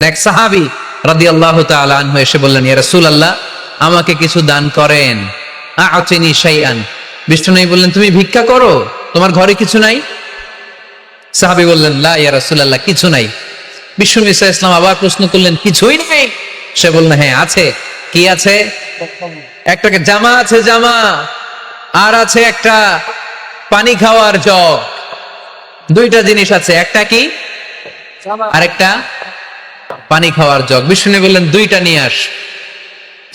এক সাহাবী রাদিয়াল্লাহু তাআলা আনহু এসে বললেন, ইয়া রাসূলুল্লাহ, আমাকে কিছু দান করেন। আ'তিনি শাইআন। বিষ্ণু বললেন, তুমি ভিক্ষা করো, তোমার ঘরে কিছু নাই? সাহাবী বললেন, লা ইয়া রাসূলুল্লাহ, কিছু নাই। বিষ্ণু সাল্লাল্লাহু আলাইহি ওয়াসাল্লাম আবার প্রশ্ন করলেন, কিছুই নাই? সে বলল, হ্যাঁ আছে। কি আছে? একটা জামা আছে, জামা, আর আছে একটা পানি খাওয়ার জগ। দুইটা জিনিস আছে, একটা কি আর একটা পানি খাওয়ার জগ। বিষ্ণু বললেন, দুইটা নিয়ে আস।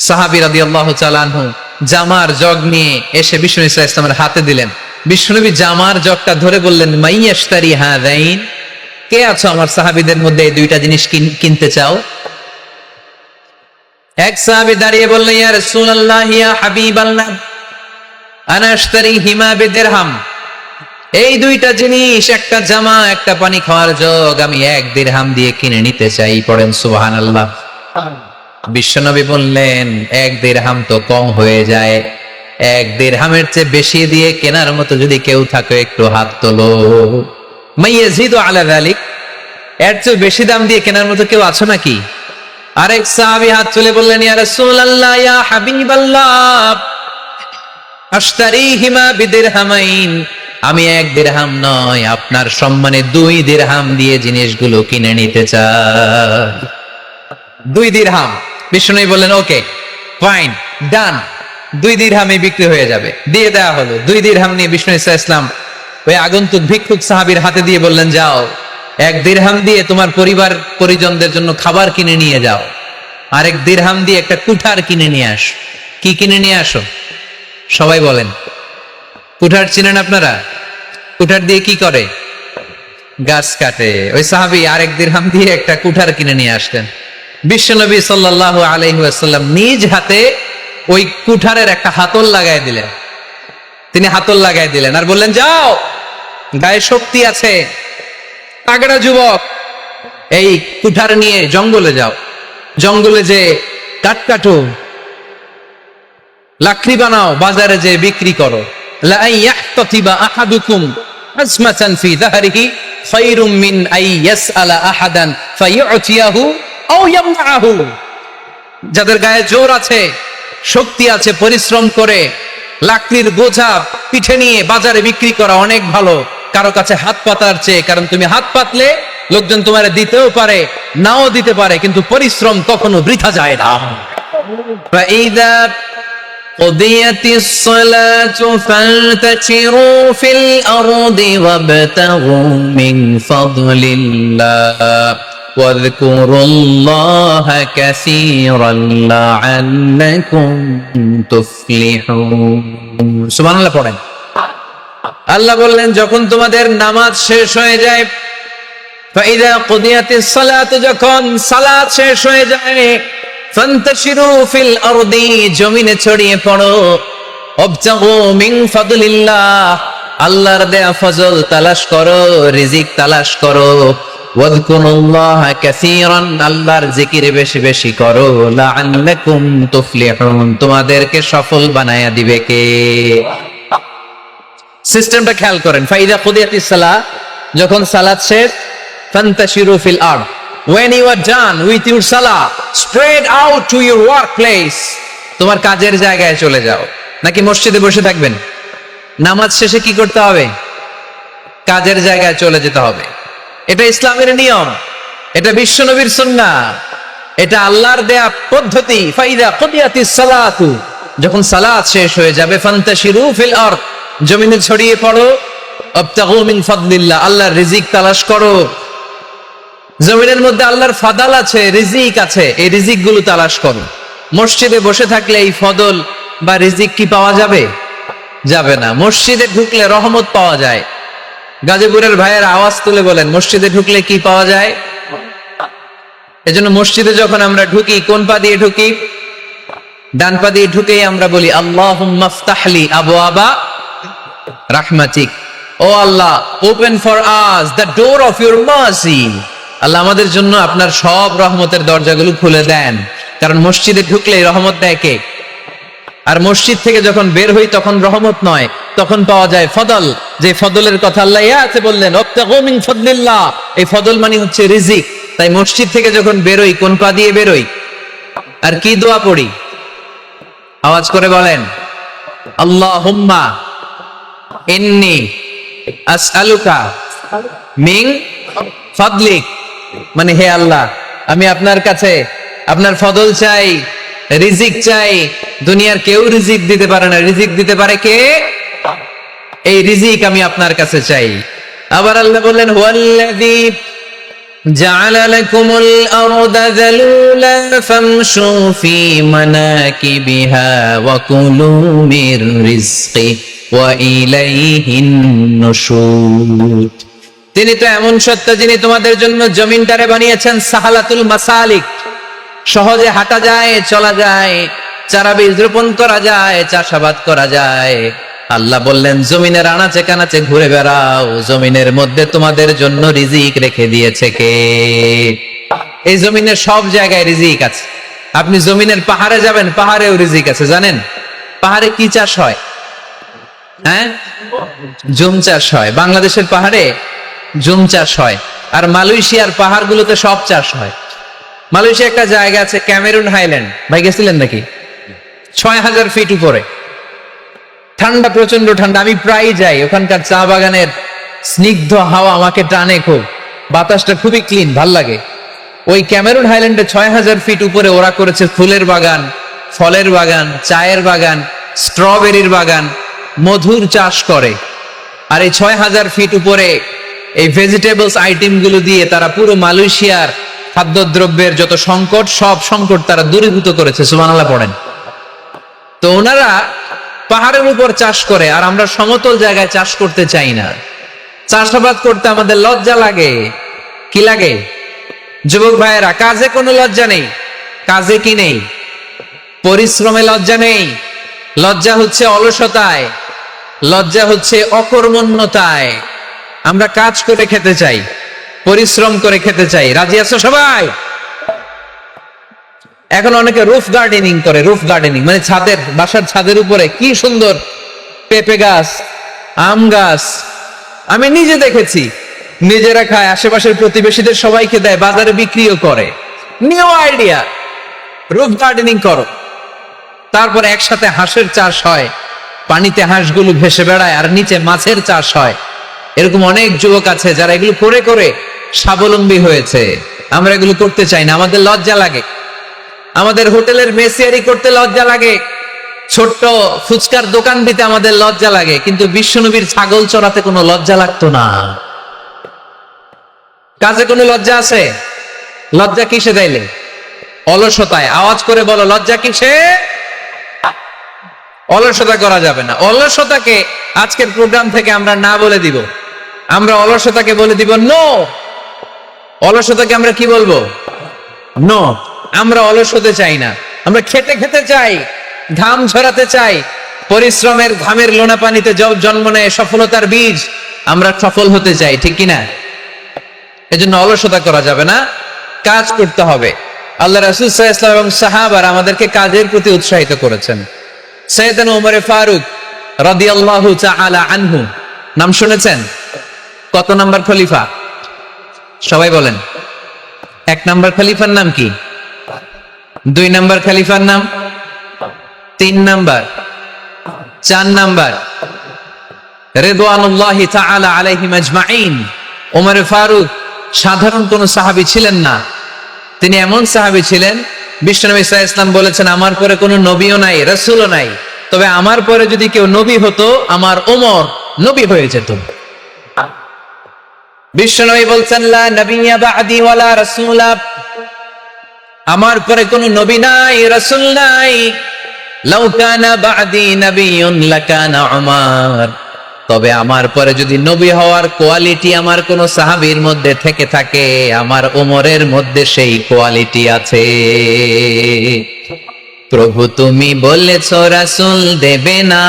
সাহাবী রাদিয়াল্লাহু তাআলা আনহু জামার জগ নিয়ে এসে বিষ্ণু সাল্লাল্লাহু আলাইহি ওয়াসাল্লামের হাতে দিলেন। বিষ্ণুনবী জামার জগটা ধরে বললেন, মাইয়াশতারি হাযাইন, কে আছো আমার সাহাবীদের মধ্যে এই দুইটা জিনিস কিনতে চাও? এক সাহাবী দাঁড়িয়ে বললেন, ইয়া রাসূলুল্লাহ, ইয়া হাবিবাল্লাহ, আনা আশতারিহিমা বিদিরহাম। এই দুইটা জিনিস, একটা জামা, একটা পানি খাওয়ার জগ, আমি 1 দিরহাম দিয়ে কিনে নিতে চাই। পড়েন সুবহানাল্লাহ। বিশ্বনবী বললেন, 1 দিরহাম তো কম হয়ে যায়, 1 দিরহামের চেয়ে বেশি দিয়ে কেনার মতো যদি কেউ থাকে একটু হাত তোলো। মাইয়াজিদু আলা যালিক, এর চেয়ে বেশি দাম দিয়ে কেনার মতো কেউ আছো নাকি? আরেক সাহাবী হাত তুলে বললেন, ইয়া রাসূলুল্লাহ, ইয়া হাবিবাল্লাহ, আশতারিহিমা বিদিরহামাইন, আমি 1 দিরহাম নয়, আপনার সম্মানে 2 দিরহাম দিয়ে জিনিসগুলো কিনে নিতে চাই। 2 দিরহাম। বিষ্ণু বললেন, ওকে ফাইন, ডান, 2 দিরহামে বিক্রি হয়ে যাবে। দিয়ে দেওয়া হলো। 2 দিরহাম নিয়ে বিষ্ণু ইসলাম ওই আগন্তুক ভিক্ষুক সাহাবীর হাতে দিয়ে বললেন, যাও, 1 দিরহাম দিয়ে তোমার পরিবার পরিজনদের জন্য খাবার কিনে নিয়ে যাও, আর 1 দিরহাম দিয়ে একটা কুঠার কিনে নিয়ে আসো। কি কিনে নিয়ে আসো? সবাই বলেন। কুঠার চিনেন আপনারা? কুঠার দিয়ে কি করে? গাছ কাটে। ওই সাহাবী 1 দিরহাম দিয়ে একটা কুঠার কিনে নিয়ে আসলেন। বিশ্বনবী সাল্লাল্লাহু আলাইহি ওয়াসাল্লাম নিজ হাতে ওই কুঠারের একটা হাতল লাগাই দিলেন। তিনি হাতল লাগাই দিলেন আর বললেন, যাও, গায়ে শক্তি আছে, তাগড়া যুবক, এই কুঠার নিয়ে জঙ্গলে যাও, জঙ্গলে যে কাঠ কাটো, লাকড়ি বানাও, বাজারে যে বিক্রি করো। লা ইয়াহতাতিবা আহাদুকুম আসমাতান ফি যাহরিহি খায়রুম মিন আই ইয়াসআলা আহাদান ফায়ু'তিয়াহু আও ইয়ামনাহু। যাদের গায়ে জোর আছে, শক্তি আছে, পরিশ্রম করে লাকড়ির বোঝা পিঠে নিয়ে বাজারে বিক্রি করা অনেক ভালো কারো কাছে হাত পাতার চেয়ে। কারণ তুমি হাত পাতলে লোকজন তোমারে দিতেও পারে, নাও দিতে পারে, কিন্তু পরিশ্রম কখনো বৃথা যায় না। ফাইযা কুদিয়াতিস সালাতু ফান্তাশিরু ফিল আরদি ওয়াবতাগু মিন ফাদলিল্লাহ ওয়াযকুরুল্লাহা কাসীরান লাআল্লাকুম তুফলিহুন। সুবহানাল্লাহ পড়েন। আল্লাহ বললেন, যখন তোমাদের নামাজ শেষ হয়ে যায়, ফাইযা কুদিয়াতিস সালাতু, যখন সালাত শেষ হয়ে যায়, ফান্তাশিরু ফিল আরদি, জমিনে ছড়িয়ে পড়ো, ওয়াবতাগু মিন ফাদলিল্লাহ, আল্লাহর দেয়া ফজল তালাশ করো, রিজিক তালাশ করো। ওয়াযকুরুল্লাহা কাসীরান, আল্লাহর জিকির বেশি বেশি করো। লাআল্লাকুম তুফলিহুন, তোমাদেরকে সফল বানায়া দিবে কে? সিস্টেমটা খেয়াল করেন। ফাইদা কুদিয়াতিস সালাহ, যখন সালাত শেষ, ফান্তাশিরু ফিল আরদ, when you are done with your salah, spread out to your workplace, তোমার কাজের জায়গায় চলে যাও। নাকি মসজিদে বসে থাকবেন? নামাজ শেষে কি করতে হবে? কাজের জায়গায় চলে যেতে হবে। এটা ইসলামের নিয়ম, এটা বিশ্বনবীর সুন্নাহ, এটা আল্লাহর দেয়া পদ্ধতি। ফাইদা কুদিয়াতিস সালাতু, যখন সালাত শেষ হয়ে যাবে, ফান্তাশিরু ফিল আরদ, জমিনে ছড়িয়ে পড়ো, ওয়াবতাগু মিন ফাদলিল্লাহ, আল্লাহর রিজিক তালাশ করো। জমিনের মধ্যে আল্লাহর ফাদাল আছে, রিজিক আছে, এই রিজিক গুলো তালাশ করো। মসজিদে বসে থাকলে এই ফদল বা রিজিক কি পাওয়া যাবে? যাবে না। মসজিদে ঢুকলে রহমত পাওয়া যায়। গাজীপুরের ভাইয়ের আওয়াজ তুলে বলেন, মসজিদে ঢুকলে কি পাওয়া যায়? এজন্য মসজিদে যখন আমরা ঢুকি, কোন পা দিয়ে ঢুকি? ডান পা দিয়ে ঢুকেই আমরা বলি, আল্লাহুম্মা ফতাহলি আবওয়াবা রাহমাতিক, O Allah, open for us the door of your mercy. আল্লাহ আমাদের জন্য আপনার সব রহমতের দরজাগুলো খুলে দেন। কারণ মসজিদে ঢুকলে রহমত দেয় কে? আর মসজিদ থেকে যখন বের হই তখন রহমত নয়, তখন পাওয়া যায় ফদল। যে ফদলের কথা আল্লাহ ইয়াতে বললেন, ওয়াবতাগু মিন ফাদলিল্লাহ, এই ফদল মানে হচ্ছে রিজিক। তাই মসজিদ থেকে যখন বেরোই কোন পা দিয়ে বেরোই আর কি দোয়া পড়ি? আওয়াজ করে বলেন, আল্লাহুম্মা ইন্নী আসআলুকা মিন ফাদলিক, মানে হে আল্লাহ, আমি আপনার কাছে আপনার ফদল চাই, রিজিক চাই। দুনিয়ার কেউ রিজিক দিতে পারে না, রিজিক দিতে পারে কে? এই রিজিক আমি আপনার কাছে চাই। আবার আল্লাহ বললেন, হুয়াল্লাযী জাআলা লাকুমুল আরদা যালুলা ফামশু ফি মানাকিবিহা ওয়া কুলু মির রিজকি ওয়া ইলাইহিন নুশুর। তিনি তো এমন সত্তা যিনি তোমাদের জন্য জমিনটারে বানিয়েছেন সাহালাতুল মাসালিক, সহজে হাঁটা যায়, চলা যায়, চারা বীজ রোপণ করা যায়, চাষাবাদ করা যায়। আল্লাহ বললেন, জমিনের আনাচে কানাচে ঘুরে বেড়াও, জমিনের মধ্যে তোমাদের জন্য রিজিক রেখে দিয়েছে কে? এই জমিনের সব জায়গায় রিজিক আছে। আপনি জমিনের পাহাড়ে যাবেন, পাহাড়েও রিজিক আছে। জানেন পাহাড়ে কি চাষ হয়? হ্যাঁ, জুম চাষ হয়। বাংলাদেশের পাহাড়ে জুম চাষ হয়, আর মালয়েশিয়ার পাহাড়গুলোতে সব চাষ হয়। মালয়েশিয়া একটা জায়গা আছে ক্যামেরুন হাইল্যান্ড, ভাই গেছিলেন নাকি? ৬,০০০ ফিট উপরে, ঠান্ডা, প্রচন্ড ঠান্ডা। আমি প্রায় যাই, ওখানকার চা বাগানের স্নিগ্ধ হাওয়া আমাকে টানে খুব, বাতাসটা খুবই ক্লিন, ভাল লাগে। ওই ক্যামেরুন হাইল্যান্ডে ৬,০০০ ফিট উপরে ওরা করেছে ফুলের বাগান, ফলের বাগান, চায়ের বাগান, স্ট্রবেরির বাগান, মধুর চাষ করে। আর এই ৬,০০০ ফিট উপরে এই ভেজিটেবলস আইটেম গুলো দিয়ে তারা পুরো মালয়েশিয়ার খাদ্যদ্রব্যের যত সংকট, সব সংকট তারা দূরীভূত করেছে। সুবহানাল্লাহ পড়েন। তো ওনারা পাহাড়ের উপর চাষ করে, আর আমরা সমতল জায়গায় চাষ করতে চাই না। চাষাবাদ করতে আমাদের লজ্জা লাগে। কি লাগে? যুবক ভাইয়েরা, কাজে কোনো লজ্জা নেই। কাজে কি নেই? পরিশ্রমে লজ্জা নেই। লজ্জা হচ্ছে অলসতায়, লজ্জা হচ্ছে অকর্মণ্যতায়। আমরা কাজ করে খেতে চাই, পরিশ্রম করে খেতে চাই। রাজি আছো সবাই? এখন অনেকে রুফ গার্ডেনিং করে। রুফ গার্ডেনিং মানে ছাদের, বাসার ছাদের উপরে কি সুন্দর পেঁপে গাছ, আম গাছ। আমি নিজে দেখেছি, নিজেরা খায়, আশেপাশের প্রতিবেশীদের সবাইকে দেয়, বাজারে বিক্রিও করে। নিউ আইডিয়া, রুফ গার্ডেনিং করো। তারপর একসাথে হাঁসের চাষ হয়, পানিতে হাঁসগুলো ভেসে বেড়ায়, আর নিচে মাছের চাষ হয়। এরকম অনেক যুবক আছে যারা এগুলো করে করে স্বাবলম্বী হয়েছে। আমরা এগুলো করতে চাই না, আমাদের লজ্জা লাগে। আমাদের হোটেলের মেসিয়ারি করতে লজ্জা লাগে, ছোট্ট ফুচকার দোকান দিতে আমাদের লজ্জা লাগে, কিন্তু বিশ্বনবীর ছাগল চড়াতে কোনো লজ্জা লাগতো না। কাজে কোনো লজ্জা আছে? লজ্জা কিসে তাইলে? অলসতায়। আওয়াজ করে বলো, লজ্জা কিসে? অলসতা করা যাবে না। অলসতাকে আজকের প্রোগ্রাম থেকে আমরা না বলে দিব। আমরা অলসতাকে বলে দিব নো। অলসতাকে আমরা কি বলবো? নো। আমরা অলস হতে চাই না, আমরা খেতে খেতে চাই, ঘাম ঝরাতে চাই। পরিশ্রমের ঘামের লোনা পানিতে জন্ম নেয় সফলতার বীজ। আমরা সফল হতে চাই, ঠিক কিনা? এজন্য অলসতা করা যাবে না, কাজ করতে হবে। আল্লাহ রাসূল সাল্লাল্লাহু আলাইহি ওয়াসাল্লাম এবং সাহাবারা আমাদেরকে কাজের প্রতি উৎসাহিত করেছেন। সাইয়েদনা ওমর ফারুক রাদিয়াল্লাহু তাআলা আনহু, নাম শুনেছেন? কত নাম্বার খলিফা? সবাই বলেন। 1 নাম্বার খলিফার নাম কি? 2 নাম্বার খলিফার নাম? 3 নাম্বার? 4 নাম্বার? রিদওয়ানুল্লাহি তাআলা আলাইহিম আজমাইন। ওমর ফারুক সাধারণ কোন সাহাবী ছিলেন না, তিনি এমন সাহাবী ছিলেন, বিশ্বনবী সাল্লাল্লাহু আলাইহি ওয়াসাল্লাম বলেছেন, আমার পরে কোনো নবীও নাই, রাসূলও নাই, তবে আমার পরে যদি কেউ নবী হতো, আমার ওমর নবী হয়ে যেত। বিশ্বনবী বলছেন, লা নবিয়্যা বা'দি ওয়ালা রাসূলা, আমার পরে কোনো নবী নাই, রাসূল নাই। লাউ কানা বা'দি নাবিয়্যুন লাকানা উমর, তবে আমার পরে যদি নবী হওয়ার কোয়ালিটি আমার কোন সাহাবীর মধ্যে থেকে থাকে, আমার ওমরের মধ্যে সেই কোয়ালিটি আছে। প্রভু তুমি বলেছো রাসূল দেবে না,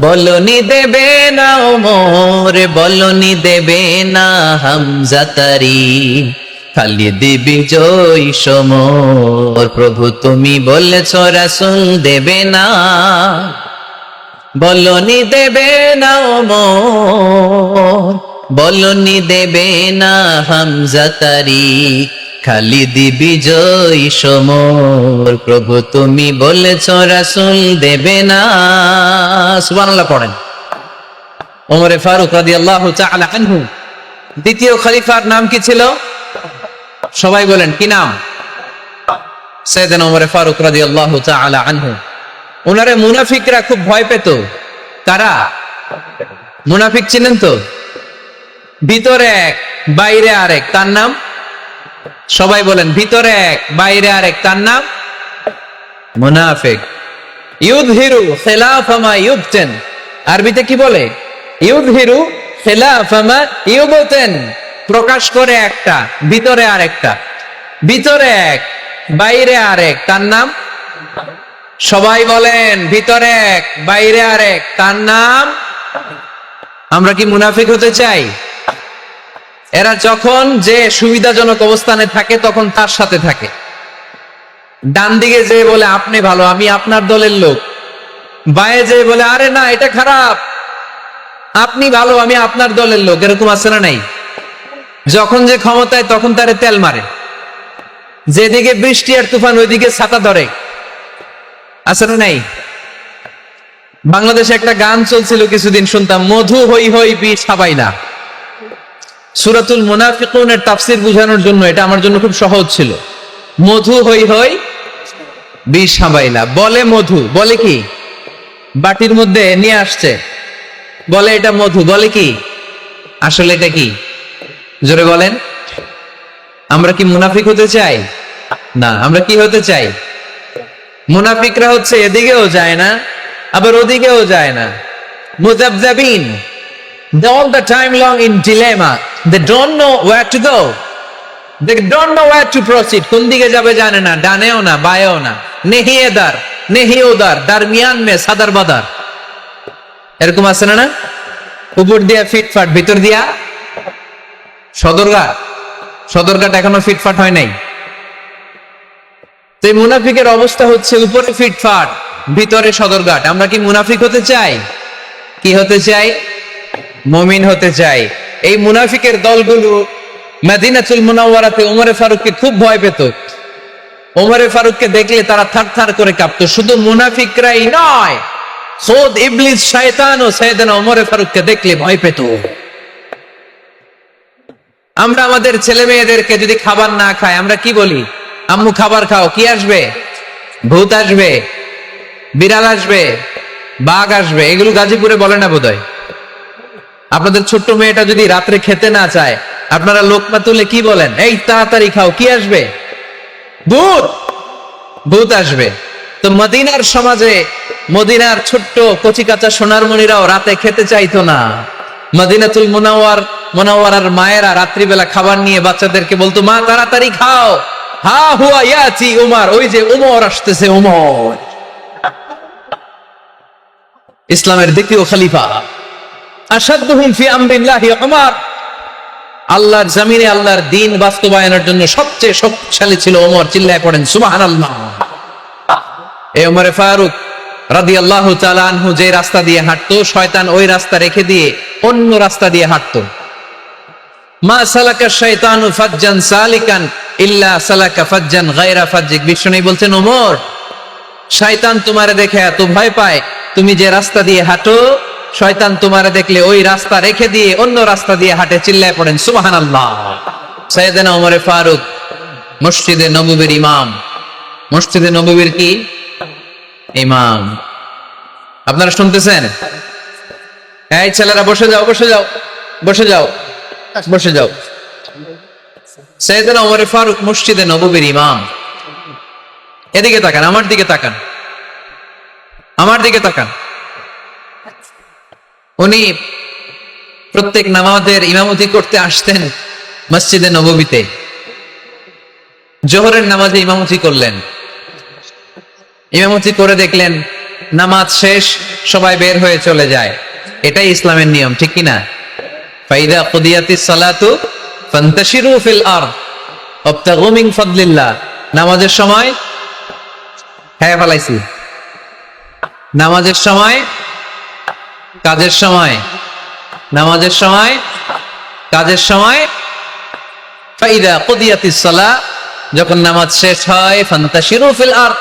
বলনি দেবে না ওমর, বলনি দেবে না হামজা তারি, খালিদ বিজয় সমর। প্রভু তুমি বলেছো রাসূল দেবে না, বলনি দেবে না ওমর, বলনি দেবে না হামজা তারিখ, খালিদ বিজয় সমর। প্রভু তুমি বলেছ রাসূল দেবে না। সুবহানাল্লাহ পড়েন। ওমরে ফারুক রাদিয়াল্লাহু তাআলা আনহু, দ্বিতীয় খলিফার নাম কি ছিল? সবাই বলেন কি নাম? সাইয়েদনা ওমরে ফারুক রাদিয়াল্লাহু তাআলা আনহু। ওনারে মুনাফিকরা খুব ভয় পেত। কারা? মুনাফিক চিনেন তো? ভিতরে এক বাইরে আরেক, তার নাম? সবাই বলেন ভিতরে এক বাইরে আরেক, তার নাম মুনাফিক। ইউযহিরু খিলাফা মা ইউবতিন, আরবিতে কি বলে? ইউযহিরু খিলাফা মা ইউবতিন, প্রকাশ করে একটা, ভিতরে আরেকটা। ভিতরে এক বাইরে আরেক, তার নাম? সবাই বলেন ভিতরে এক বাইরে আরেক, তার নাম? আমরা কি মুনাফিক হতে চাই? এরা যখন যে সুবিধাজনক অবস্থানে থাকে তখন তার সাথে থাকে। ডান দিকে যে বলে আপনি ভালো, আমি আপনার দলের লোক। বায়ে যে বলে আরে না এটা খারাপ, আপনি ভালো, আমি আপনার দলের লোক। এরকম আছে না নাই? যখন যে ক্ষমতায় তখন তারে তেল মারে। যেদিকে বৃষ্টি আর তুফান ওইদিকে ছাতা ধরে। আছে না নাই? বাংলাদেশে একটা গান চলছিল কিছুদিন, শুনতাম, মধু হই হই বিষ হাবাইলা। সূরাতুল মুনাফিকুনের তাফসীর বোঝানোর জন্য এটা আমার জন্য খুব সহজ ছিল। মধু হই হই বিষ হাবাইলা। বলে মধু, বলে কি? বাটির মধ্যে নিয়ে আসছে, বলে এটা মধু, বলে কি? আসলে এটা কি? জোরে বলেন। আমরা কি মুনাফিক হতে চাই? না। আমরা কি হতে চাই? মুনাফিকরা হচ্ছে এদিকেও যায় না আবার ওদিকেও যায় না, মুযাবযাবিন। They all the time long in dilemma. They don't know where to go. They don't know where to proceed. কোন দিকে যাবে জানে না, ডানেও না বায়েও না। নেহি এদার নেহি ওদার, দারমিয়ান মে সাদার বাদার। এরকম আছে না? না, উপর দিয়া ফিটফাট, ভিতর দিয়া সদরঘাট। সদরঘাট এখনো ফিটফাট হয় নাই। তো এই মুনাফিকের অবস্থা হচ্ছে উপরে ফিটফাট, ভিতরে সদরঘাট। আমরা কি মুনাফিক হতে চাই? কি হতে চাই? মুমিন হতে চাই। এই মুনাফিকের দলগুলো মদিনাতুল মুনাওয়ারাতে ওমরে ফারুককে খুব ভয় পেত। ওমরে ফারুককে দেখলে তারা থারথার করে কাঁপতো। শুধু মুনাফিকরাই নয়, খোদ ইবলিস শয়তানও সাইয়েদনা ওমরে ফারুককে দেখলে ভয় পেত। আমরা আমাদের ছেলে মেয়েদেরকে যদি খাবার না খায় আমরা কি বলি? আম্মু খাবার খাও। কি আসবে? ভূত আসবে, বিড়াল আসবে, বাঘ আসবে। এগুলো গাজীপুরে বলে না বোধহয়। আপনাদের ছোট্ট মেয়েটা যদি রাত্রে খেতে না চায়, আপনারা লোকমা তুলে কি বলেন? এই তাড়াতাড়ি খাও। কি আসবে? ভূত। ভূত আসবে। তো মদিনার সমাজে মদিনার ছোট্ট কচিকাচা সোনারমণিরাও রাতে খেতে চাইতো না। মদিনাতুল মুনাওয়ারার মায়েরা রাত্রিবেলা খাবার নিয়ে বাচ্চাদেরকে বলতো, মা তাড়াতাড়ি খাও, হা হুয়া ইয়াতি উমর, ওই যে উমর আসতেছে। উমর ইসলামের দ্বিতীয় খলিফা। আশাদ্দুহুম ফি আমরিল্লাহি উমর, আল্লাহর জমিনে আল্লাহর দ্বীন বাস্তবায়নের জন্য সবচেয়ে শক্তিশালী ছিল ওমর। চিল্লায় পড়েন সুবহানাল্লাহ। এই ওমরে ফারুক রাদিয়াল্লাহু তাআলা আনহু যে রাস্তা দিয়ে হাঁটতো, শয়তান ওই রাস্তা রেখে দিয়ে অন্য রাস্তা দিয়ে হাঁটতো। মা সালাকা শাইতানু ফাজ্জান সালিকান ইল্লা সালাকা ফাজ্জান গায়রা ফাজ্জিক। বিষ্ণু বলছেন, ওমর, শয়তান তোমারে দেখে এত ভয় পায়, তুমি যে রাস্তা দিয়ে হাঁটো শয়তান তোমারে দেখলে ওই রাস্তা রেখে দিয়ে অন্য রাস্তা দিয়ে হাঁটে। চিল্লায় পড়েন সুবহানাল্লাহ। সাইয়েদনা ওমরে ফারুক মসজিদে নববীর ইমাম। মসজিদে নববীর কি? ইমাম। আপনারা শুনতেছেন? এই ছেলেরা বসে যাও, বসে যাও, বসে যাও, বসে যাও। সাইয়েদনা ওমরে ফারুক মসজিদে নববীর ইমাম। এদিকে তাকান, আমার দিকে তাকান, আমার দিকে তাকান। উনি প্রত্যেক নামাজের ইমামতি করতে আসতেন মসজিদে নববীতে। জোহরের নামাজে ইমামতি করলেন। ইমামতি করে দেখলেন নামাজ শেষ, সবাই বের হয়ে চলে যায়। এটাই ইসলামের নিয়ম, ঠিক কিনা? ফাইদা কুদিয়াতিস সালাতু ফান্তাশিরু ফিল আরদ ওয়াবতাগু মিন ফাদলিল্লাহ। নামাজের সময় ফেলাইছি, নামাজের সময় কাজের সময়, নামাজের সময় কাজের সময় ফাইদা কুদিয়াতিস সালাহ, যখন নামাজ শেষ হয় ফান্তাশিরু ফিল আরদ,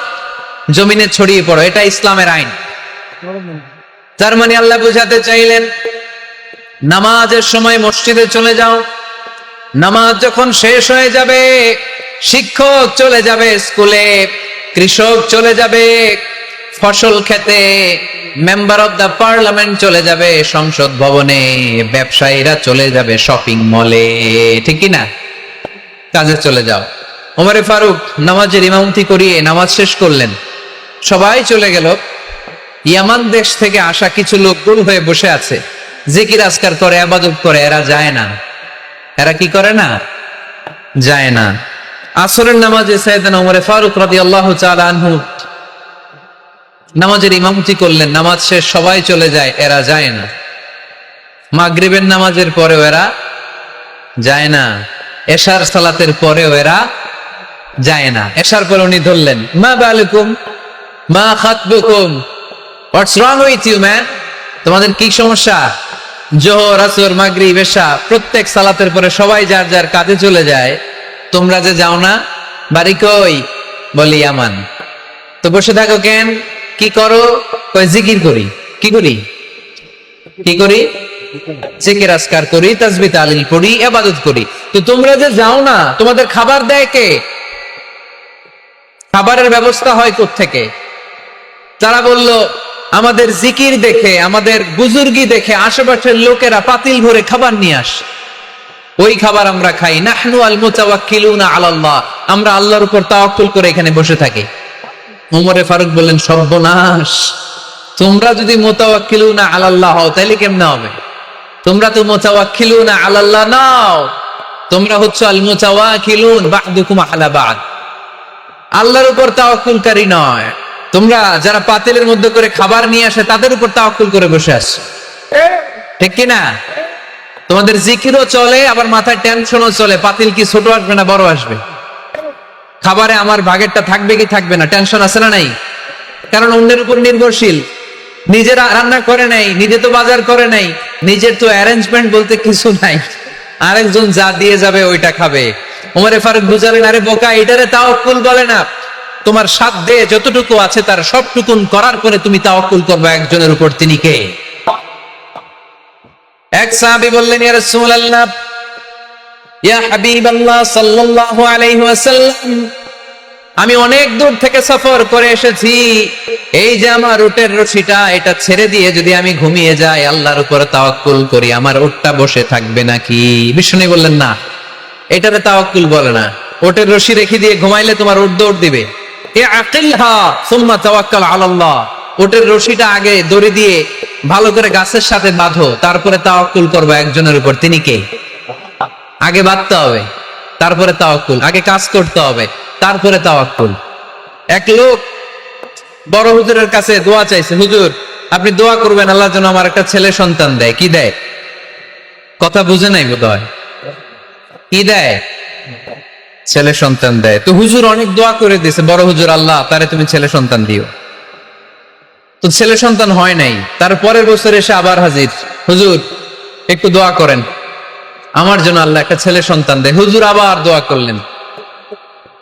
জমিনে ছড়িয়ে পড়ো। এটা ইসলামের আইন। তার মানে আল্লাহ বুঝাতে চাইলেন নামাজের সময় মসজিদে চলে যাও। নামাজ যখন শেষ হয়ে যাবে, শিক্ষক চলে যাবে স্কুলে, কৃষক চলে যাবে ফসল খেতে, মেম্বার অফ দা পার্লামেন্ট চলে যাবে সংসদ ভবনে, ব্যবসায়ীরা চলে যাবে শপিং মলে, ঠিক কি না? কাজে চলে যাও। ওমরে ফারুক নামাজের ইমামতি করিয়ে নামাজ শেষ করলেন, সবাই চলে গেল। ইয়ামান দেশ থেকে আসা কিছু লোক গোল হয়ে বসে আছে, জিকির আজকার করে, ইবাদত করে, এরা যায় না। এরা কি করে না? যায় না। আসরের নামাজে সাইয়েদনা ওমরে ফারুক রাদিয়াল্লাহু তাআলা আনহু নামাজের ইমামতি করলেন, নামাজ শেষ, সবাই চলে যায়, এরা যায় না। মাগরিবের নামাজের পরেও এরা যায় না, এশার সালাতের পরেও এরা যায় না। এশার পরে উনি ধরলেন, মা বালুকুম মা খাতবুকুম, হোয়াটস রং উইথ ইউ ম্যান, তোমাদের কি সমস্যা? জোহর, আসর, মাগরিব, এশা প্রত্যেক সালাতের পরে সবাই যার যার কাজে চলে যায়, তোমরা যে যাও না, বাড়ি কই? বলি ইয়ামান। তো বসে থাকো কেন? কি করো? কয় জিকির করি। কি করি? কি করি? জিকির আজকার করি, তাসবিহ তাহলিল পড়ি, ইবাদত করি। তো তোমরা যে যাও না, তোমাদের খাবার দেয় কে? খাবারের ব্যবস্থা হয় কোত্থেকে? তারা বলল, আমাদের জিকির দেখে, আমাদের বুজুর্গি দেখে আশেপাশের লোকেরা পাতিল ভরে খাবার নিয়ে আসে, ওই খাবার আমরা খাই। নাহনু আল মুতাওয়াক্কিলুনা আলাল্লাহ, আমরা আল্লাহর উপর তাওয়াক্কুল করে এখানে বসে থাকি। ওমরে ফারুক বললেন, সর্বনাশ, তোমরা যদি মুতাওয়াক্কিলুনা আলাল্লাহ হও তাহলে কেমনে হবে? তোমরা তো মুতাওয়াক্কিলুনা আলাল্লাহ নাও, তোমরা হচ্ছে আল মুতাওয়াক্কিলুন বা'দুকুম আলা বা'দ, আল্লাহর উপর তাওয়াক্কুলকারী নয়। তোমরা যারা পাতিলের মধ্যে করে খাবার নিয়ে আসে তাদের উপর তাওয়াক্কুল করে বসে আছো, ঠিক কি না? তোমাদের জিকিরও চলে, আবার মাথায় টেনশনও চলে, পাতিল কি ছোট আসবে না বড় আসবে, খাবারে আমার ভাগেরটা থাকবে কি থাকবে না, টেনশন আছে না নাই? কারণ অন্যের উপর নির্ভরশীল, নিজেরা রান্না করে নাই, নিজে তো বাজার করে নাই, নিজের তো অ্যারেঞ্জমেন্ট বলতে কিছু নাই, আরেকজন যা দিয়ে যাবে ওইটা খাবে। ওমরে ফারুক বুঝালেন, আরে বোকা, এটারে তাওয়াক্কুল বলে না। তোমার সাধ্যে যতটুকু আছে তার সবটুকুন করার পরে তুমি তাওয়াক্কুল করবে একজনের উপর, তিনি কে? এক সাহাবী বললেন, ইয়া রাসূলুল্লাহ, ইয়া হাবিবাল্লাহ সাল্লাল্লাহু আলাইহি ওয়াসাল্লাম, আমি অনেক দূর থেকে সফর করে এসেছি, এই যে আমার উটের রশিটা, এটা ছেড়ে দিয়ে যদি আমি ঘুমিয়ে যাই, আল্লাহর উপর তাওয়াক্কুল করি, আমার উটটা বসে থাকবে নাকি? বিষ্ণু বললেন, না, এটারে তাওয়াক্কুল বলে না। উটের রশি রেখে দিয়ে ঘুমাইলে তোমার উট দৌড় দিবে। আকিলহা সুম্মা তাওয়াক্কাল আলাল্লাহ, উটের রশিটা আগে দড়ি দিয়ে ভালো করে গাছের সাথে বাঁধো, তারপরে তাওয়াক্কুল করবে একজনের উপর, তিনি কে? আগে বাঁধতে হবে, তারপরে তাওয়াক্কুল, আগে কাজ করতে হবে, তারপরে তাওয়াক্কুল। এক লোক বড় হুজুরের কাছে দোয়া চাইছে, হুজুর আপনি দোয়া করবেন আল্লাহ যেন আমার একটা ছেলে সন্তান দেয়। কি দেয়? কথা বুঝে নাই বোধহয়। কি দেয়? ছেলে সন্তান দেয়। তো হুজুর অনেক দোয়া করে দিয়েছে বড় হুজুর, আল্লাহ তারে তুমি ছেলে সন্তান দিও। তো ছেলে সন্তান হয় নাই। তার পরের বছর এসে আবার হাজির, হুজুর একটু দোয়া করেন আমার জন্য আল্লাহ একটা ছেলে সন্তান দেয়। হুজুর আবার দোয়া করলেন,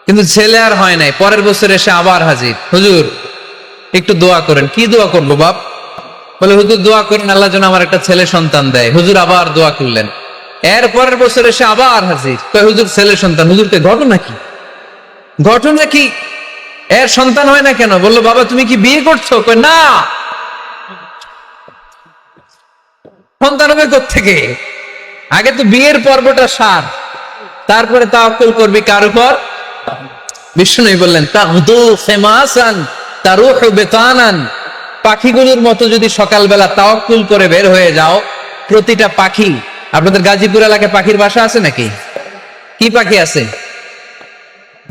কিন্তু ছেলে আর হয় নাই। পরের বছর এসে আবার হাজির, হুজুর একটু দোয়া করেন। কি দোয়া করবো বাপ? বলে হুজুর দোয়া করেন আল্লাহ যেন আমার একটা ছেলে সন্তান দেয়। হুজুর আবার দোয়া করলেন। এর পরের বছর এসে আবার হাজির, হুজুর ছেলে সন্তান। হুজুরকে ঘটনা কি? ঘটনা কি? এর সন্তান হয় না কেন? বললো বাবা তুমি কি বিয়ে করছো? না, সন্তান হবে কোত্থেকে? আগে তো বিয়ের পর্বটা সার, তারপরে তাওয়াক্কুল করবি কার উপর? বিষ্ণু বললেন, তাগদু ফিমাসান তারুহু বিতানান, পাখিগুলোর মতো যদি সকালবেলা তাওয়াক্কুল করে বের হয়ে যাও, প্রতিটা পাখি, আপনাদের গাজীপুর এলাকায় পাখির বাসা আছে নাকি? কি পাখি আছে?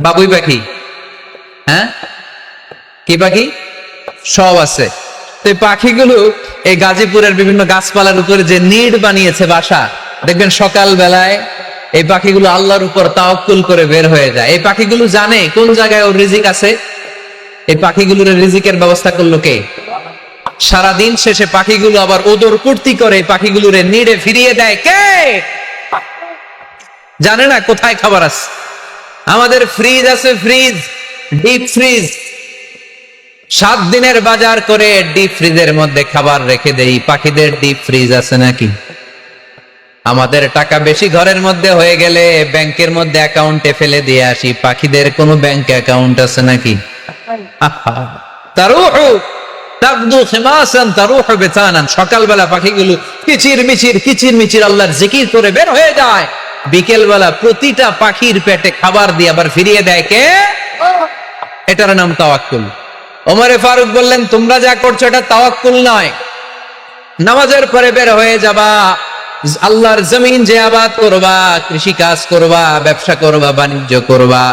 বাবুই পাখি, হ্যাঁ কি পাখি? সব আছে। তো এই পাখিগুলো এই গাজীপুরের বিভিন্ন গাছপালার উপরে যে নিড় বানিয়েছে বাসা, দেখবেন সকাল বেলায় এই পাখিগুলো আল্লাহর উপর তাওয়াক্কুল করে বের হয়ে যায়। এই পাখিগুলো জানে কোন জায়গায় ওর রিজিক আছে। এই পাখিগুলোর রিজিকের ব্যবস্থা করলো কে? সারাদিন শেষে পাখিগুলো আবার ওদর পূর্তি করে পাখিগুলোরে নিড়ে ফিরিয়ে দেয় কে? জানে না কোথায় খাবার আছে। আমাদের ফ্রিজ আছে, ফ্রিজ, ডিপ ফ্রিজ, 7 দিনের বাজার করে ডিপ ফ্রিজের মধ্যে খাবার রেখে দেই। পাখিদের ডিপ ফ্রিজ আছে নাকি? আমাদের টাকা বেশি ঘরের মধ্যে হয়ে গেলে ব্যাংকের মধ্যে অ্যাকাউন্টে ফেলে দিয়ে আসি। পাখিদের কোনো ব্যাংক অ্যাকাউন্ট আছে নাকি? তারুহু তাগদু খিমাসান তারুহু বিতানান। সকালবেলা পাখিগুলো কিচির মিচির আল্লাহর জিকির করে বের হয়ে যায়। বিকেল বেলা প্রতিটা পাখির পেটে খাবার দিয়ে আবার ফিরিয়ে দেয় কে? এটার নাম তাওয়াক্কুল। ওমরে ফারুক বললেন, তোমরা যা করছো এটা তাওয়াক্কুল নয়। নামাজের পরে বের হয়ে যাবা, আল্লাহর জমিন যে আবাদ করবা, কৃষি কাজ করবা, ব্যবসা করবা, বাণিজ্য করবা,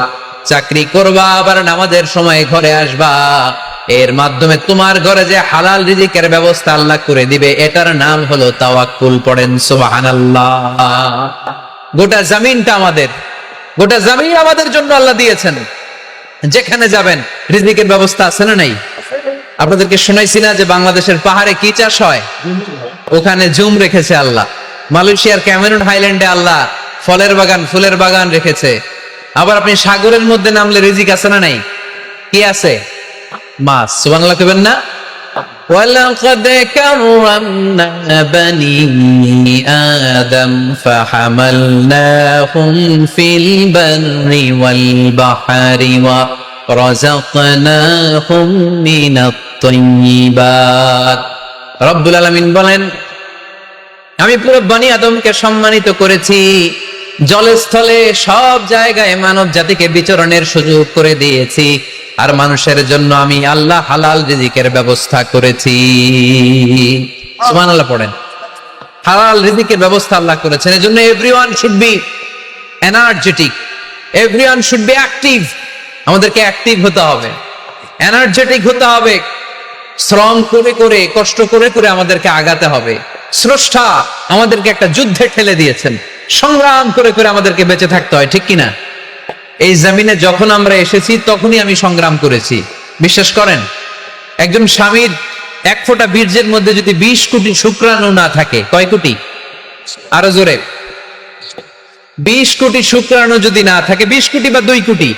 চাকরি করবা, আবার নামাজের সময় ঘরে আসবা। এর মাধ্যমে তোমার ঘরে যে হালাল রিজিকের ব্যবস্থা আল্লাহ করে দিবে, এটার নাম হলো তাওয়াক্কুল। পড়েন সুবহানাল্লাহ। গোটা জমিনটা আমাদের, গোটা জমিন আমাদের জন্য আল্লাহ দিয়েছেন। যেখানে যাবেন রিজিকের ব্যবস্থা আছে না নাই? আপনাদেরকে শোনাইছি না যে বাংলাদেশের পাহাড়ে কি চাষ হয়? ওখানে জুম রেখেছে আল্লাহ। মালয়েশিয়ার ক্যামেরুন হাইল্যান্ডে আল্লাহ ফলের বাগান, ফুলের বাগান রেখেছে। আবার আপনি সাগরের মধ্যে নামলে রিজিক আছে না নাই? কি আছে? মাছ। সুবহানাল্লাহ কইবেন না? ولقد كرمنا بني آدم فحملناهم في البر والبحر ورزقناهم من الطيبات। রব্বুল আলামিন বলেন, আমি পুরো বনি আদমকে সম্মানিত করেছি। জলে স্থলে সব জায়গায় মানব জাতিকে বিচরণের সুযোগ করে দিয়েছি। আর মানুষের জন্য আমি আল্লাহ হালাল রিজিকের ব্যবস্থা করেছি। সুবহানাল্লাহ পড়েন। হালাল রিজিকের ব্যবস্থা আল্লাহ করেছেন। এজন্য everyone should be energetic, everyone should be active. আমাদেরকে অ্যাক্টিভ হতে হবে, এনার্জেটিক হতে হবে। শ্রম করে করে, কষ্ট করে করে আমাদেরকে আগাতে হবে। স্রষ্টা আমাদেরকে একটা যুদ্ধে ঠেলে দিয়েছেন, সংগ্রাম করে করে আমাদেরকে বেঁচে থাকতে হয়, ঠিক কিনা? এই জমিনে যখন আমরা এসেছি তখনই আমি সংগ্রাম করেছি। বিশ্বাস করেন, একজন স্বামীর 1 ফোঁটা বীর্যের মধ্যে যদি 20 কোটি শুক্রাণু না থাকে, কয় কোটি? আরো জোরে। 20 কোটি শুক্রাণু যদি না থাকে, 20 কোটি বা 2 কোটি